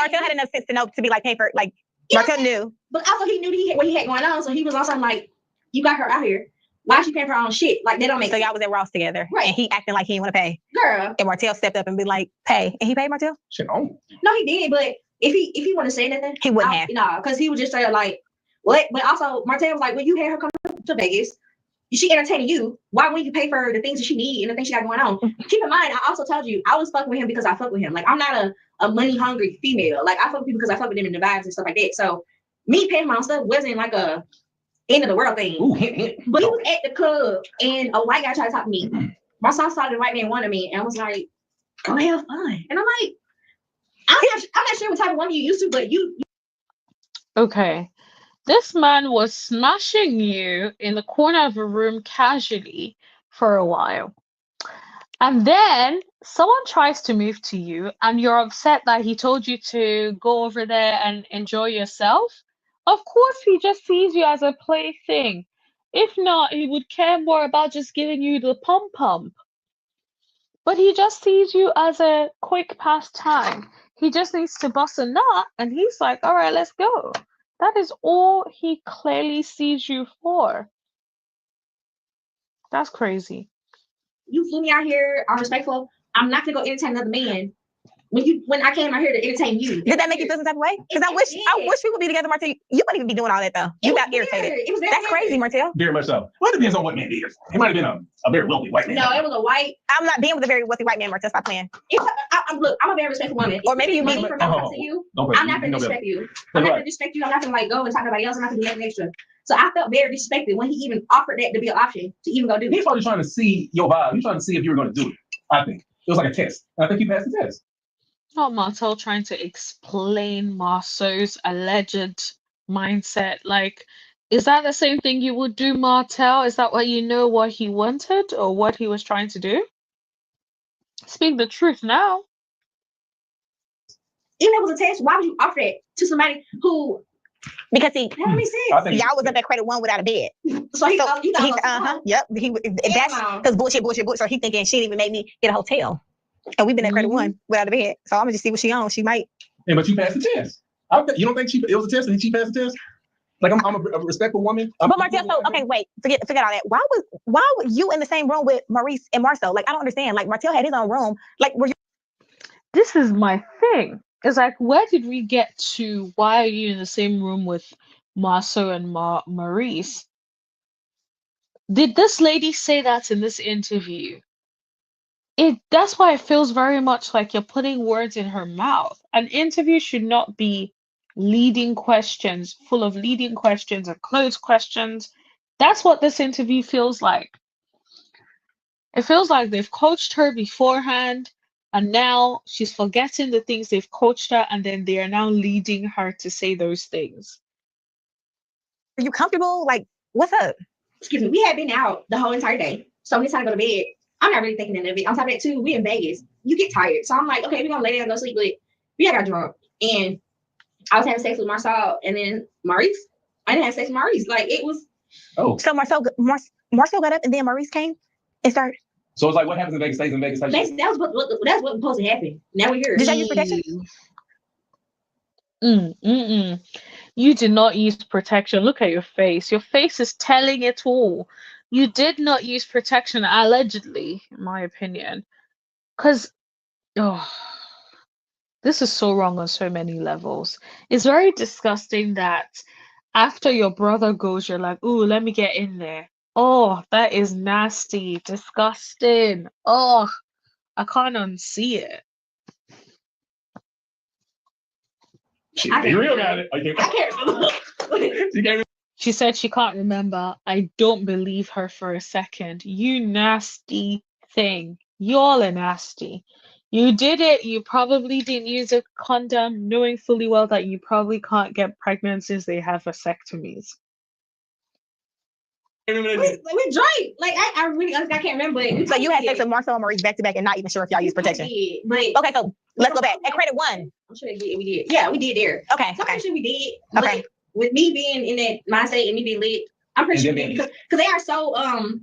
Martell had enough sense to know to be like, hey, for like Martell knew. But also he knew what he had going on, so he was also like, "You got her out here. Why is she paying for her own shit? Like they don't make So sense." y'all was at Ross together. Right. And he acting like he didn't want to pay. Girl, And Martell stepped up and be like, pay. And he paid Martell? Shit on. no, he did. But if he want to say anything, He wouldn't have. No, because he was just straight up like, "What?" But also Martell was like, "When you had her come to Vegas, she entertaining you. Why wouldn't you pay for the things that she need and the things she got going on?" Keep in mind, I also told you I was fucking with him because I fuck with him. Like I'm not a money hungry female. Like I fuck with people because I fuck with them in the vibes and stuff like that. So me paying my own stuff wasn't like a end of the world thing. Ooh, hint, hint. But he was at the club and a white guy tried to talk to me. My son saw the white man wanted me and I was like, "Go have fun." And I'm like, I'm not sure what type of woman you used to, but you Okay. This man was smashing you in the corner of a room casually for a while. And then someone tries to move to you and you're upset that he told you to go over there and enjoy yourself. Of course, he just sees you as a plaything. If not, he would care more about just giving you the pom-pom. But he just sees you as a quick pastime. He just needs to bust a nut and he's like, all right, let's go. That is all he clearly sees you for. That's crazy. flew me out here. I'm respectful. I'm not gonna go entertain another man. When I came out here to entertain you. Did that make you feel some type of way? Because I wish we would be together, Martell. You wouldn't even be doing all that though. You got irritated. It was That's crazy, Martell. Very much so. Well, it depends on what man it is. He might have been a very wealthy white man. No, it was a white. I'm not being with a very wealthy white man, Martell. Stop playing. Look, I'm a very respectful woman. Or maybe you money mean- from my to you. Don't pay. I'm not gonna disrespect you. I'm not gonna disrespect you. I'm not gonna like go and talk to anybody else. I'm not gonna do nothing extra. So I felt very disrespected when he even offered that to be an option to even go do He's it. probably trying to see your vibe. He's trying to see if you were going to do it. I think it was like a test. And I think you passed the test. Not Martell trying to explain Marsau's alleged mindset. Like, is that the same thing you would do, Martell? Is that what you know what he wanted or what he was trying to do? Speak the truth now. Even if it was a test, why would you offer it to somebody who Because he, that don't make I sense? think y'all was up at credit one without a bed. So he thought Yep. That's because bullshit. So he thinking she didn't even make me get a hotel. And we've been at credit one without a bed. So I'm gonna just see what she on. She might. Yeah, but you passed the test. You don't think it was a test and she passed the test? Like I'm a respectful woman. But Martell, so okay, wait, forget all that. Why were you in the same room with Maurice and Marsau? Like, I don't understand. Like, Martell had his own room. Like, were you? This is my thing. It's like, where did we get to? Why are you in the same room with Marsau and Maurice? Did this lady say that in this interview? That's why it feels very much like you're putting words in her mouth. An interview should not be leading questions, full of leading questions and closed questions. That's what this interview feels like. It feels like they've coached her beforehand, and now she's forgetting the things they've coached her, and then they are now leading her to say those things. Are you comfortable? Like, what's up? Excuse me, we had been out the whole entire day. So when it's time to go to bed, I'm not really thinking of it. On top of that, too, we in Vegas. You get tired. So I'm like, okay, we're going to lay down and go sleep. But we got drunk. And I was having sex with Marsau and then Maurice. I didn't have sex with Maurice. Like, it was. Oh. So Marsau got up and then Maurice came and started. So it's like, what happens in Vegas stays in Vegas. That's what was supposed to happen. Now we're here. Did y'all use protection? You did not use protection. Look at your face. Your face is telling it all. You did not use protection, allegedly, in my opinion. Because, this is so wrong on so many levels. It's very disgusting that after your brother goes, you're like, ooh, let me get in there. Oh, that is nasty, disgusting. Oh, I can't unsee it. You real got it. I can't remember. She said she can't remember. I don't believe her for a second. You nasty thing. Y'all are nasty. You did it. You probably didn't use a condom, knowing fully well that you probably can't get pregnant since they have vasectomies. We drank. Like, I really, I can't remember it. So you had sex with Marsau and Maurice back to back and not even sure if y'all used protection. But okay, so let's go back. At credit one. I'm sure we did. Yeah, we did there. Okay. So I'm pretty sure we did. Okay. But with me being in that mindset and me being lit, I'm pretty sure we did because they are so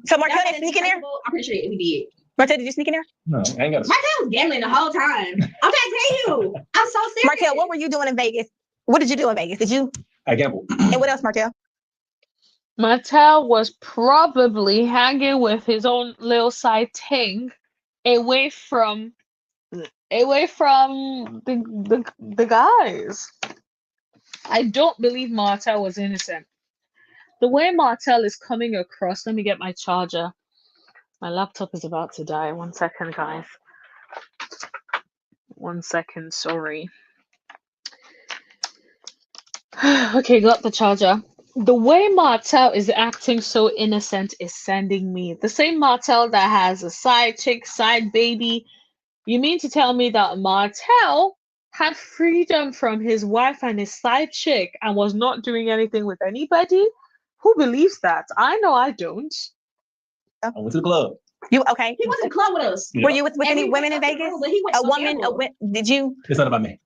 So Martell didn't sneak in there? I'm pretty sure we did. Martell, did you sneak in there? No, I ain't got. Martell was gambling the whole time. I'm trying to tell you. I'm so serious. Martell, what were you doing in Vegas? What did you do in Vegas? Did you? I gambled. And what else, Martell? Martell was probably hanging with his own little side ting away from the guys. I don't believe Martell was innocent. The way Martell is coming across, let me get my charger. My laptop is about to die. 1 second, guys. 1 second, sorry. Okay, got the charger. The way Martell is acting so innocent is sending me. The same Martell that has a side chick, side baby. You mean to tell me that Martell had freedom from his wife and his side chick and was not doing anything with anybody? Who believes that? I know I don't. I went to the club. You okay? He went to the club with us. Yeah. Were you with any women in Vegas? A woman? Did you? It's not about me.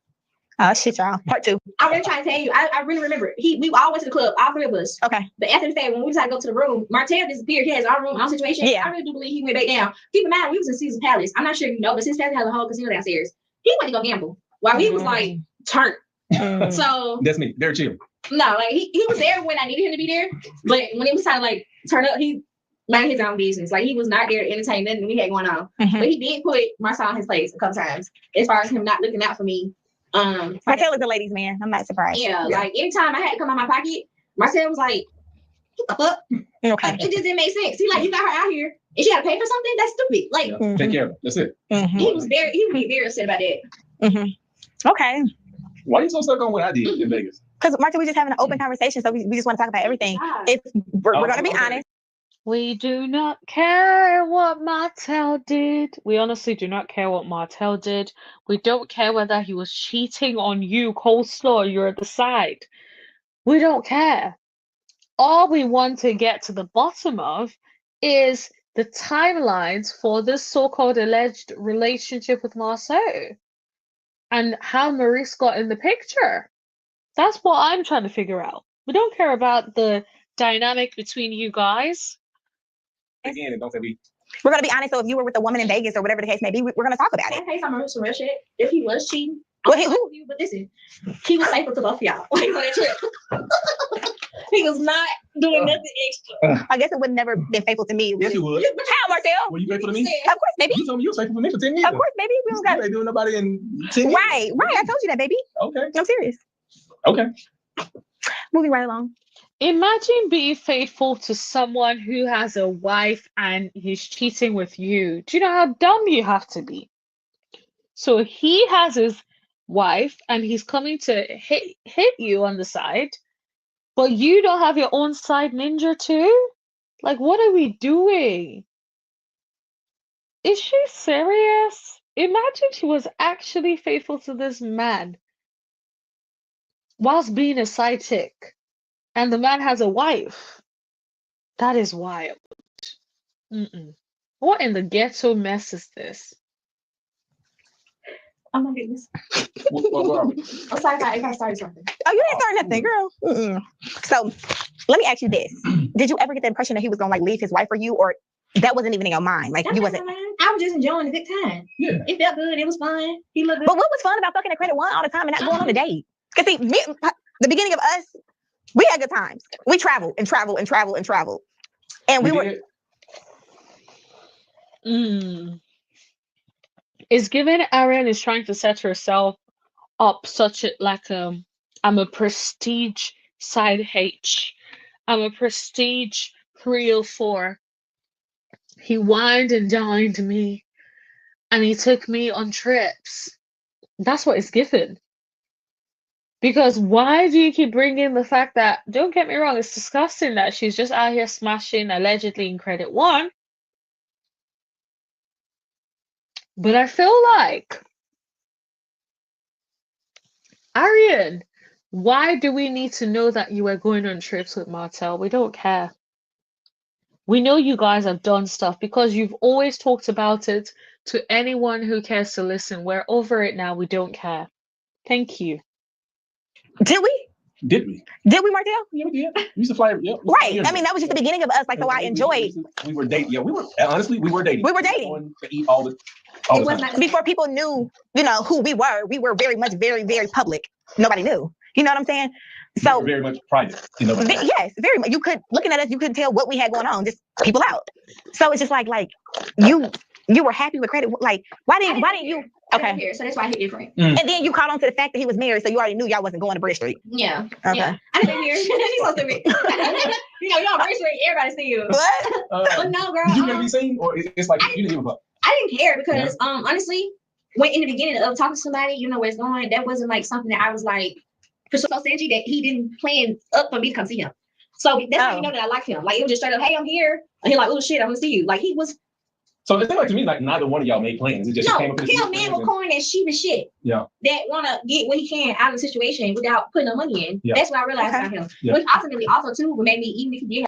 Oh shit, y'all. Part two. I'm really trying to tell you. I really remember. We all went to the club, all three of us. Okay. But after the fact, when we decided to go to the room, Martell disappeared. He has our room, our situation. Yeah. I really do believe he went back down. Keep in mind, we was in Caesar Palace. I'm not sure if you know, but Caesar Palace has a whole casino downstairs. He went to go gamble while he was like turned. So That's me. Very chill. no, like he was there when I needed him to be there. But when it was time to like turn up, he minded his own business. Like he was not there to entertain nothing we had going on. But he did put Marsau in his place a couple times as far as him not looking out for me. Martell is a ladies' man. I'm not surprised. Yeah, like anytime I had to come out my pocket, Martell was like, "What?" Okay. Like, it just didn't make sense. See, like you got her out here and she got to pay for something. That's stupid. Like Take care of it. That's it. he would be very upset about that. Okay. Why are you so stuck on what I did in Vegas? Because Martell, we just having an open conversation, so we just want to talk about everything. If we're gonna be honest. We do not care what Martell did. We honestly do not care what Martell did. We don't care whether he was cheating on you, coleslaw, you're at the side. We don't care. All we want to get to the bottom of is the timelines for this so-called alleged relationship with Marsau and how Maurice got in the picture. That's what I'm trying to figure out. We don't care about the dynamic between you guys. Again, and don't say we. We're gonna be honest. So if you were with a woman in Vegas or whatever the case may be, we're gonna talk about it. Can I tell you some real shit? If he was cheating, Well, but listen, he was faithful to both of y'all. Like on that trip. He was not doing nothing extra. I guess it would never been faithful to me. Yes, you would. How, Martell? Were you faithful to me? Of course, baby. You told me you was faithful to me for 10 years. Of course, baby. We don't got You ain't doing nobody in 10 years. right. I told you that, baby. Okay. I'm serious. Okay. Moving right along. Imagine being faithful to someone who has a wife and he's cheating with you. Do you know how dumb you have to be? So he has his wife and he's coming to hit you on the side, but you don't have your own side ninja too? Like, what are we doing? Is she serious? Imagine she was actually faithful to this man whilst being a sidekick, and the man has a wife. That is wild. What in the ghetto mess is this? Oh my goodness. What are we? I'm sorry if I started something. Oh, you didn't start nothing, girl. So let me ask you this. Did you ever get the impression that he was going to like leave his wife for you, or that wasn't even in your mind? Like you wasn't. I was just enjoying the good time. Yeah. It felt good. It was fun. He looked good. But what was fun about fucking at Credit One all the time and not going on a date? Because see, the beginning of us, we had good times. We traveled and traveled and traveled and traveled. And we were. It's given Arionne is trying to set herself up I'm a prestige side H. I'm a prestige 304. He wined and dined me and he took me on trips. That's what it's given. Because why do you keep bringing the fact that, don't get me wrong, it's disgusting that she's just out here smashing allegedly in Credit One. But I feel like, Arionne, why do we need to know that you were going on trips with Martell? We don't care. We know you guys have done stuff because you've always talked about it to anyone who cares to listen. We're over it now. We don't care. Thank you. Did we? Did we? Did we, Martell? Yeah, we did. We used to fly. Yeah, right. I mean, that was just the beginning of us. Like, so I enjoyed. We were dating. Yeah, we were. Honestly, we were dating. We were dating. Going to eat all the time. Before people knew, who we were. We were very much, very, very public. Nobody knew. You know what I'm saying? So very much private. Yes, very much. You could looking at us, you couldn't tell what we had going on. Just people out. So it's just like you were happy with Credit. Like why didn't you? Okay. Here, so that's why he different. And then you caught on to the fact that he was married, so you already knew y'all wasn't going to Bridge Street. Yeah. Okay. Yeah. I didn't hear. She's so stupid. Y'all Bridge Street. Everybody see you. What? But no, girl. Did you want to be seen, or it's like you didn't give a fuck? I didn't care because honestly, when in the beginning of talking to somebody, you know where it's going. That wasn't like something that I was like. So stingy that he didn't plan up for me to come see him. So that's how you know that I like him. Like it was just straight up, hey, I'm here. And he's like, oh shit, I'm gonna see you. Like he was. So it seemed like to me like neither one of y'all made plans. It just came up. Him man was calling that sheepish shit. Yeah. That wanna get what he can out of the situation without putting no money in. Yeah. That's what I realized about him. Yeah. Which ultimately also too made me even if he did.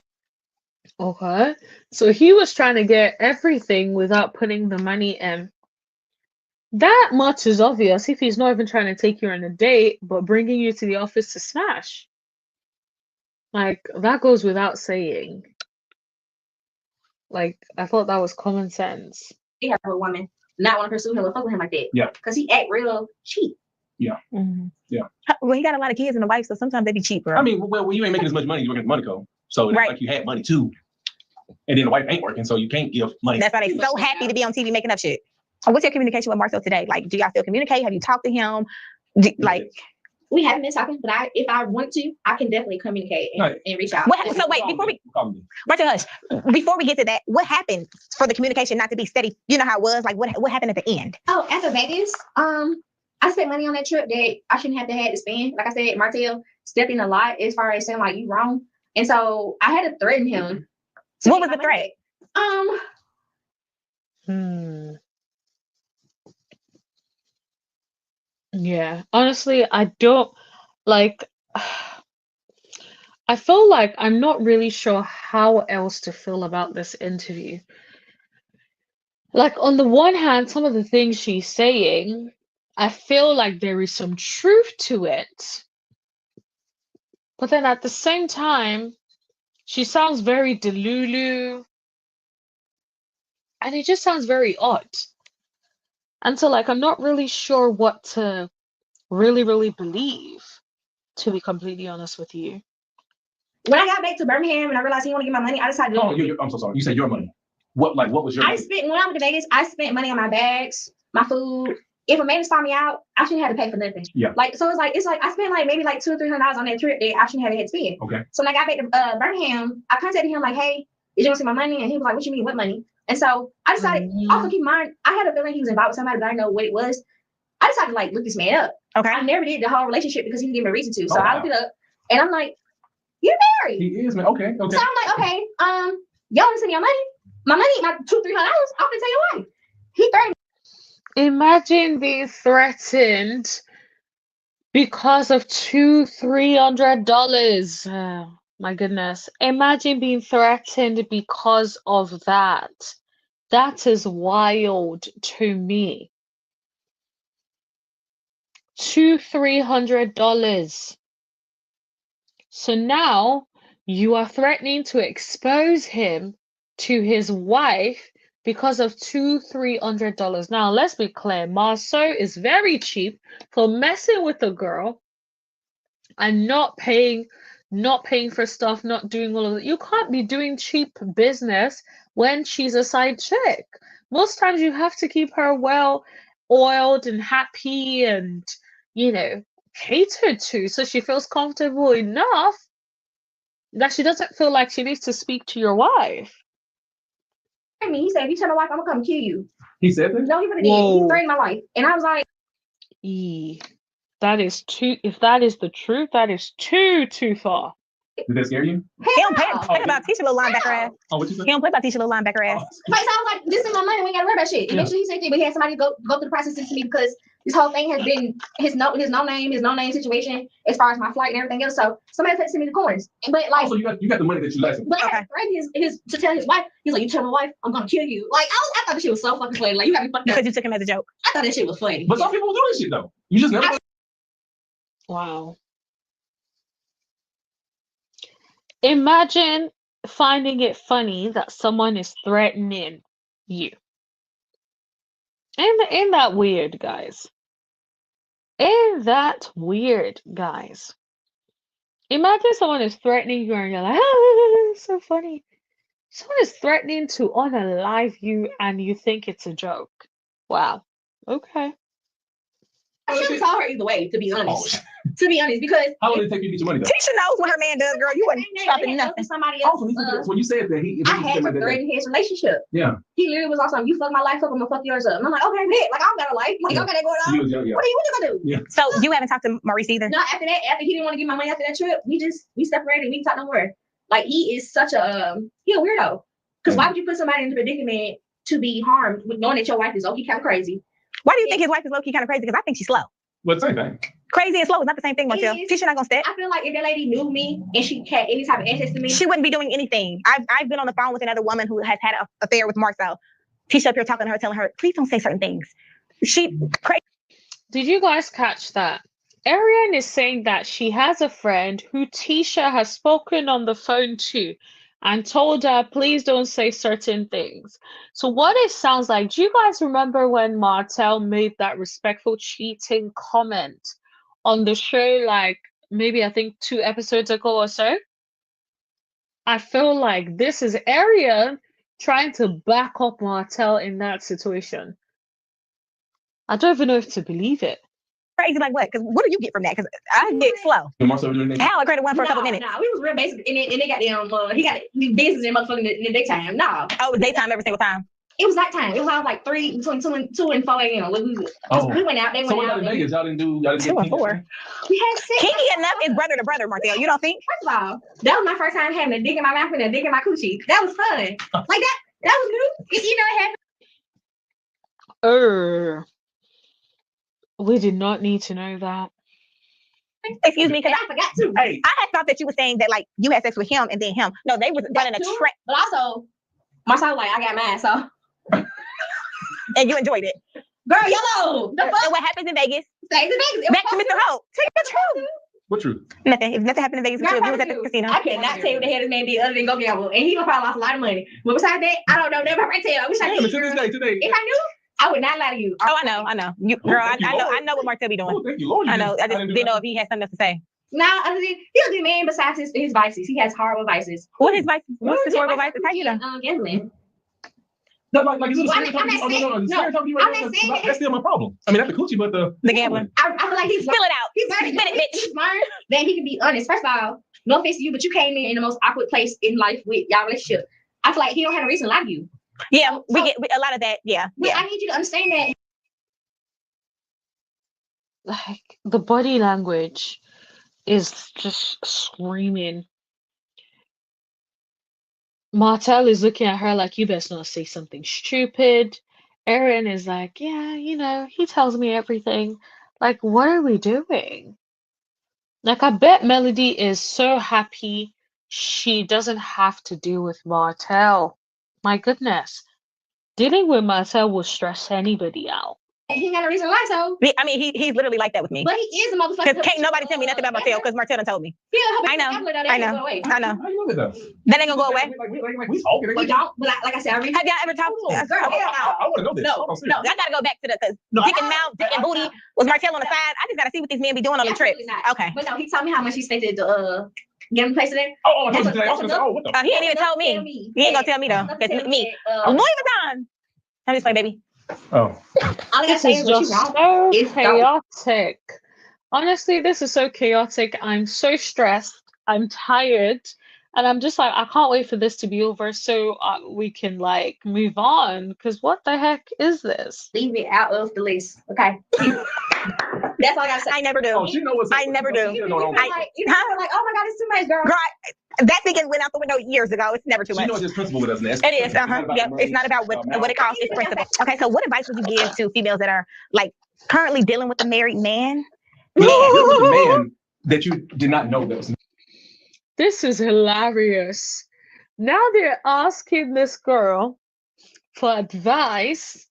Okay. So he was trying to get everything without putting the money in. That much is obvious if he's not even trying to take you on a date, but bringing you to the office to smash. Like, that goes without saying. Like, I thought that was common sense. He had a woman not want to pursue him or fuck with him like that. Yeah. Because he act real cheap. Yeah. Mm-hmm. Yeah. Well, he got a lot of kids and a wife, so sometimes they be cheap, bro. I mean, well, you ain't making as much money, you working at Monaco. So it's like you had money too. And then the wife ain't working, so you can't give money. That's why they so happy to be on TV making up shit. What's your communication with Marsau today? Like, do y'all still communicate? Have you talked to him? We haven't been talking, but if I want to, I can definitely communicate and reach out. So wait, before we get to that, what happened for the communication not to be steady? You know how it was? Like what happened at the end? Oh, after Vegas, I spent money on that trip that I shouldn't have to spend. Like I said, Martell stepped in a lot as far as saying like you wrong. And so I had to threaten him. What was the threat? Yeah, honestly, I don't like. I feel like I'm not really sure how else to feel about this interview. Like, on the one hand, some of the things she's saying, I feel like there is some truth to it. But then at the same time, she sounds very delulu. And it just sounds very odd. And so, like, I'm not really sure what to really believe, to be completely honest with you. when I got back to Birmingham and I realized he wanted to get my money, I decided to. Oh, I'm so sorry. You said your money. What was your money? When I went to Vegas, I spent money on my bags, my food. If a man saw me out, I shouldn't have to pay for nothing. Yeah. So it's like I spent like maybe like $200 or $300 on that trip that I shouldn't have had to spend. Okay. So when I got back to Birmingham, I contacted him like, hey, did you want to see my money? And he was like, what you mean, what money? And so I decided, also keep in mind, I had a feeling he was involved with somebody, but I didn't know what it was. I decided to like look this man up. Okay. I never did the whole relationship because he didn't give me a reason to. So I looked it up and I'm like, you're married. He is, man. Okay. So I'm like, okay, y'all want to send me your money? My money, my $200-300, I'm gonna tell your wife. He threatened. Imagine being threatened because of $200-300. Oh, my goodness. Imagine being threatened because of that. That is wild to me. $200-300. So now you are threatening to expose him to his wife because of $200-300. Now let's be clear, Marsau is very cheap for messing with a girl and not paying for stuff, not doing all of it. You can't be doing cheap business when she's a side chick. Most times you have to keep her well oiled and happy and, catered to, so she feels comfortable enough that she doesn't feel like she needs to speak to your wife. He said, if you tell my wife, I'm gonna come kill you. He said that? No, he really did. He threatened my life. And I was like, that is if that is the truth, that is too far. Did that scare you? He don't play about teach a little linebacker ass. Oh, what you said? He don't play about teach a little linebacker ass. Like, so I was like, this is my money. We ain't gotta worry about shit. Eventually, he said, but he had somebody go through the process to me because this whole thing has been his no name situation as far as my flight and everything else. So somebody had to send me the coins. But like, so you got the money that you left. But I had to threaten his to tell his wife. He's like, you tell my wife, I'm gonna kill you. Like, I thought this shit was so fucking funny. Like, you got me fucked up. Because you took him as a joke. I thought that shit was funny. But some people do this shit though. You just never. Wow. Imagine finding it funny that someone is threatening you. Ain't that weird, guys? Ain't that weird, guys? Imagine someone is threatening you and you're like, oh, it's so funny. Someone is threatening to unalive you and you think it's a joke. Wow. Okay. I should have told her either way, to be honest. Because how long did it take you to get your money though? Tisha knows what her man does, girl. You wasn't stopping nothing. Somebody else. When you said that, I had to threaten his relationship. Yeah. He literally was also, you fuck my life up, I'm gonna fuck yours up. And I'm like, okay, bitch. Like, I don't got a life. Like, I got that going on. What are you gonna do? Yeah. So you haven't talked to Maurice either? No, after he didn't want to give my money after that trip, we separated. We didn't talk no more. Like, he is such a weirdo. Because why would you put somebody in a predicament to be harmed with knowing that your wife is low-key kind of crazy? Why do you think his wife is low-key kind of crazy? Because I think she's slow. What same thing? Crazy and slow is not the same thing, Martell. Tisha not gonna step. I feel like if that lady knew me and she had any type of access to me, she wouldn't be doing anything. I've been on the phone with another woman who has had an affair with Marsau. Tisha up here talking to her, telling her, please don't say certain things. She crazy. Did you guys catch that? Arionne is saying that she has a friend who Tisha has spoken on the phone to and told her, please don't say certain things. So what it sounds like, do you guys remember when Martell made that respectful cheating comment on the show, like maybe I think 2 episodes ago or so? I feel like this is Arionne trying to back up Martell in that situation. I don't even know if to believe it. Crazy like what? Because what do you get from that? Because I get slow. Al agreed one for a couple minutes. Nah, we was real basic, and they got them. He got business in motherfucking in the daytime. Nah. Oh, it was daytime every single time. It was nighttime. It was around like 2 and 4 a.m. We went out. They went out. So in Vegas, y'all didn't do 2 and 4. We had sex. Kinky enough is brother to brother, Martell. You don't think? First of all, that was my first time having a dick in my mouth and a dick in my coochie. That was fun. Like that was new. It happened. We did not need to know that. Excuse me, because I forgot to. Hey. I had thought that you were saying that like you had sex with him and then him. No, they were running a track. But also, Marsau like I got mine, so and you enjoyed it. Girl, yellow. The fuck? And what happens in Vegas? Stays in Vegas. Back to Mr. Hope. Take the truth. What truth? Nothing. If nothing happened in Vegas, you was at the casino. I cannot tell you what the hell this man did other than go gamble, and he gonna probably lost a lot of money. But besides that, I don't know. Never right tell. I wish I did. To this day, today. If I knew, I would not lie to you. Oh, I know. You, girl, I know what Martell be doing. Oh, thank you, Lord. I know. I just didn't know if he had something else to say. Nah, honestly, he's a good man besides his vices. He has horrible vices. What his vices? What's his horrible vices? How you know? Gambling. No, like is it a Well, stereotype? I'm not Oh, saying- no, no, stereotype you I'm right not now. saying that- That's still my problem. I mean, not the coochie, but the gambling. I feel like he's Spill it out. He's learned, Spit it, bitch. he's learned that he can be honest. First of all, no offense to you, but you came in the most awkward place in life with y'all relationship. I feel like he don't have a reason to lie to you. Yeah, we get a lot of that. Yeah, But yeah. I need you to understand that. Like the body language is just screaming. Martell is looking at her like, you best not say something stupid. Arionne is like, yeah, he tells me everything. Like, what are we doing? Like, I bet Melody is so happy she doesn't have to deal with Martell. My goodness. Dealing with Martell will stress anybody out. He ain't got a reason to lie, so. I mean, he's literally like that with me. But he is a motherfucker. Because can't nobody tell me nothing about Martell because Martell done told me. Yeah, I know. I know. I know. How you know that though? That ain't gonna go away. Like we talking. We Like, don't, but like I said, I read. Have y'all ever talked? Girl, hell no. I want to know this. No, No, I gotta go back to the because dick and mouth, dick and booty was Martell on the side. I just gotta see what these men be doing on the trip. Absolutely not. Okay. But no, he told me how much he spent to get him place today. Oh, I told you today. I was gonna say, oh, what the? He ain't even told me. He ain't gonna tell me though. Cause me, Louis Vuitton. I'm just like, baby. Oh. All I gotta This say is is what you just wrong. so It's chaotic. Honestly, this is so chaotic. I'm so stressed. I'm tired. And I'm just like, I can't wait for this to be over so we can like move on. Because what the heck is this? Leave it out of the list. Okay. That's all I gotta say. I never do. Oh, she know what's up. I never do. She You know feel what I'm like, you know, like, oh my God, it's too much, girl. Girl, that thinking went out the window years ago. It's never too She much. knows his principle with us, Ness. It is. Yep. It's not about what it costs. It's principle. Okay. So, what advice would you give to females that are like currently dealing with a married man? Dealing with a man that you did not know that was. This is hilarious. Now they're asking this girl for advice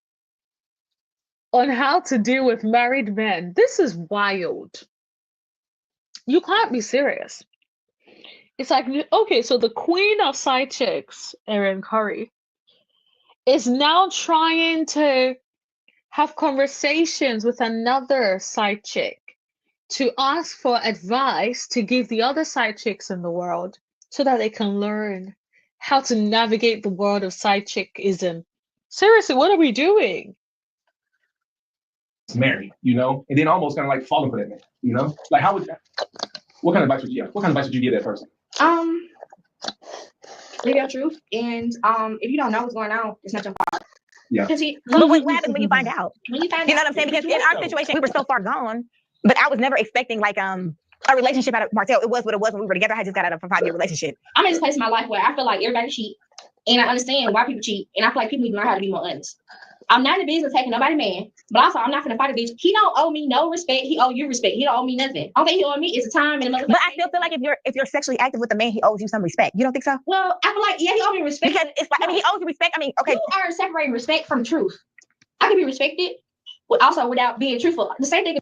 on how to deal with married men. This is wild. You can't be serious. It's like, okay, so the queen of side chicks, Erin Curry, is now trying to have conversations with another side chick to ask for advice to give the other side chicks in the world so that they can learn how to navigate the world of side chickism. Seriously, what are we doing? Married, and then almost kind of like falling for that man, like how would what kind of advice would you give? What kind of advice would you give that person? Live your truth, and if you don't know what's going on, it's not your fault. Yeah. But what happens when you find out? When you find You know out, what I'm saying? Because in our situation, we were so far gone, but I was never expecting like a relationship out of Martell. It was what it was when we were together. I just got out of a 5-year relationship. I'm in this place in my life where I feel like everybody cheat, and I understand why people cheat, and I feel like people need to learn how to be more honest. I'm not in the business of taking nobody man, but also I'm not gonna fight a bitch. He don't owe me no respect. He owe you respect. He don't owe me nothing. All thing he owe me is a time and a motherfucker. But I still feel like if you're sexually active with a man, he owes you some respect. You don't think so? Well, I feel like he owes me respect Because it's like he owes you respect. I mean, okay. You are separating respect from truth. I can be respected, but also without being truthful. The same thing.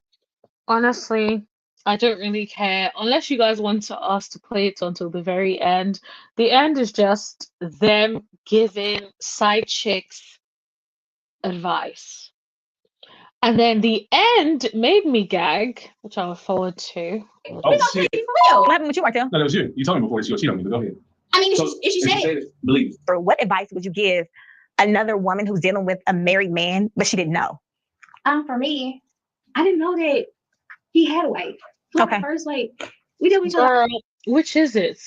Honestly, I don't really care unless you guys want us to play it until the very end. The end is just them giving side chicks advice. And then the end made me gag, which I look forward to. Oh shit! For real. What happened with you, Martell? No, that was you. You told me before that she gonna cheat on me, but go ahead. I mean, So, if she said it, believe it. Or what advice would you give another woman who's dealing with a married man, but she didn't know? for me, I didn't know that he had a wife. Okay. First, like we did each other. Girl, which is it?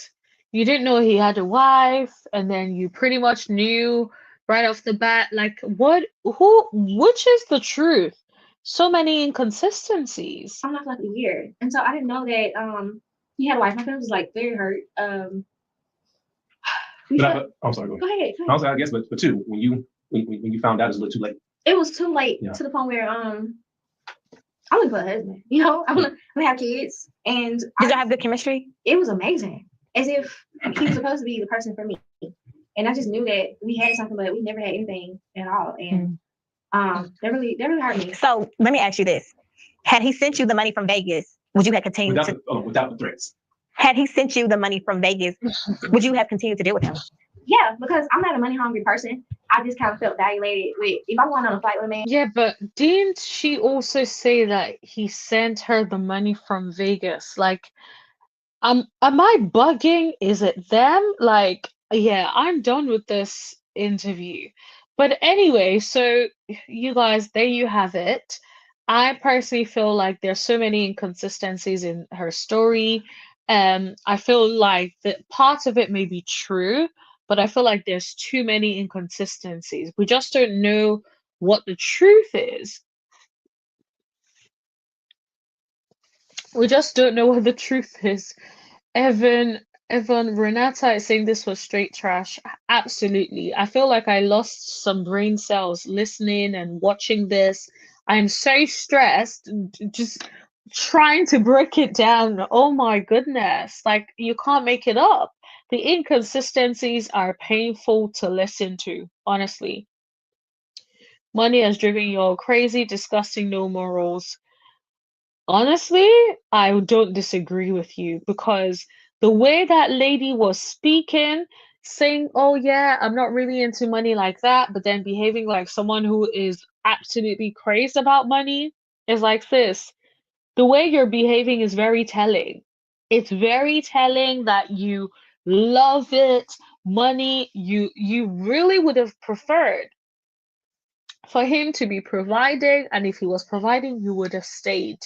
You didn't know he had a wife, and then you pretty much knew right off the bat, like which is the truth? So many inconsistencies. I'm not like a year, and so I didn't know that he had a wife. My family was like very hurt. I'm sorry. Go ahead. Go ahead. I was, I guess, but too, when you found out, it's a little too late. It was too late Yeah. to the point where I'm looking for a husband. I'm gonna have kids, and Did y'all have good chemistry? it was amazing, as if he was supposed to be the person for me. And I just knew that we had something, but we never had anything at all. And that really hurt me. So let me ask you this: had he sent you the money from Vegas, would you have continued Without the threats? Had he sent you the money from Vegas, would you have continued to deal with him? Yeah, because I'm not a money hungry person. I just kind of felt dilated with if I'm going on a flight with a man. Yeah, but didn't she also say that he sent her the money from Vegas? Like, am I bugging? Is it them? Like, yeah, I'm done with this interview. But anyway, so you guys, there you have it. I personally feel like there's so many inconsistencies in her story. I feel like that part of it may be true, but I feel like there's too many inconsistencies. We just don't know what the truth is. We just don't know what the truth is. Evan, Renata is saying this was straight trash. Absolutely. I feel like I lost some brain cells listening and watching this. I'm so stressed, just trying to break it down. Oh my goodness. Like, you can't make it up. The inconsistencies are painful to listen to, honestly. Money has driven you all crazy, disgusting, no morals. Honestly, I don't disagree with you because the way that lady was speaking, saying, "Oh yeah, I'm not really into money like that," but then behaving like someone who is absolutely crazed about money is like this. The way you're behaving is very telling. It's very telling that you love it, money, you really would have preferred for him to be providing, and if he was providing, you would have stayed.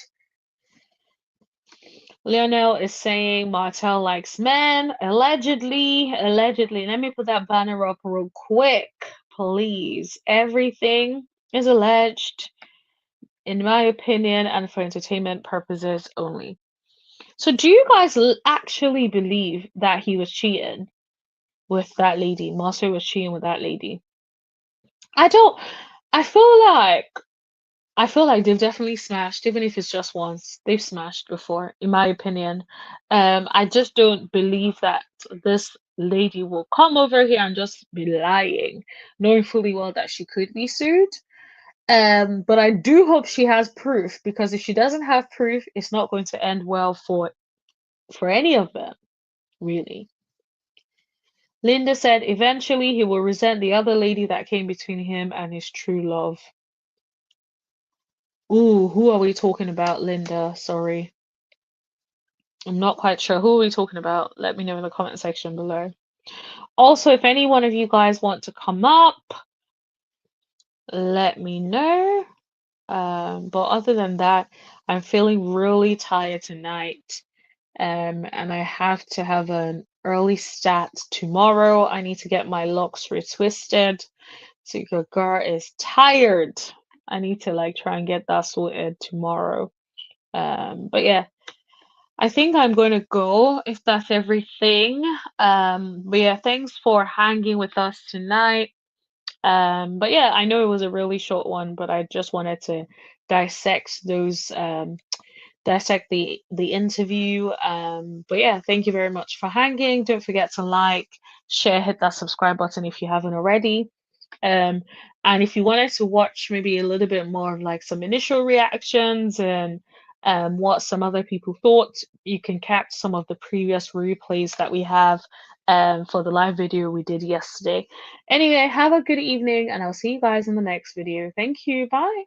Lionel is saying Martell likes men. Allegedly, allegedly. Let me put that banner up real quick, please. Everything is alleged, in my opinion, and for entertainment purposes only. So, do you guys actually believe that he was cheating with that lady? Marsau was cheating with that lady. I don't. I feel like they've definitely smashed, even if it's just once. They've smashed before, in my opinion. I just don't believe that this lady will come over here and just be lying, knowing fully well that she could be sued. But I do hope she has proof, because if she doesn't have proof, it's not going to end well for any of them, really. Linda said eventually he will resent the other lady that came between him and his true love. Ooh, who are we talking about, Linda? Sorry. I'm not quite sure. Who are we talking about? Let me know in the comment section below. Also, if any one of you guys want to come up, let me know. But other than that, I'm feeling really tired tonight. And I have to have an early start tomorrow. I need to get my locks retwisted. So your girl is tired. I need to like try and get that sorted tomorrow. But yeah, I think I'm going to go if that's everything. But yeah, thanks for hanging with us tonight. But yeah, I know it was a really short one, but I just wanted to dissect those dissect the interview. But yeah, thank you very much for hanging. Don't forget to like, share, hit that subscribe button if you haven't already. And if you wanted to watch maybe a little bit more of like some initial reactions and what some other people thought, you can catch some of the previous replays that we have for the live video we did yesterday. Anyway, have a good evening and I'll see you guys in the next video. Thank you. Bye.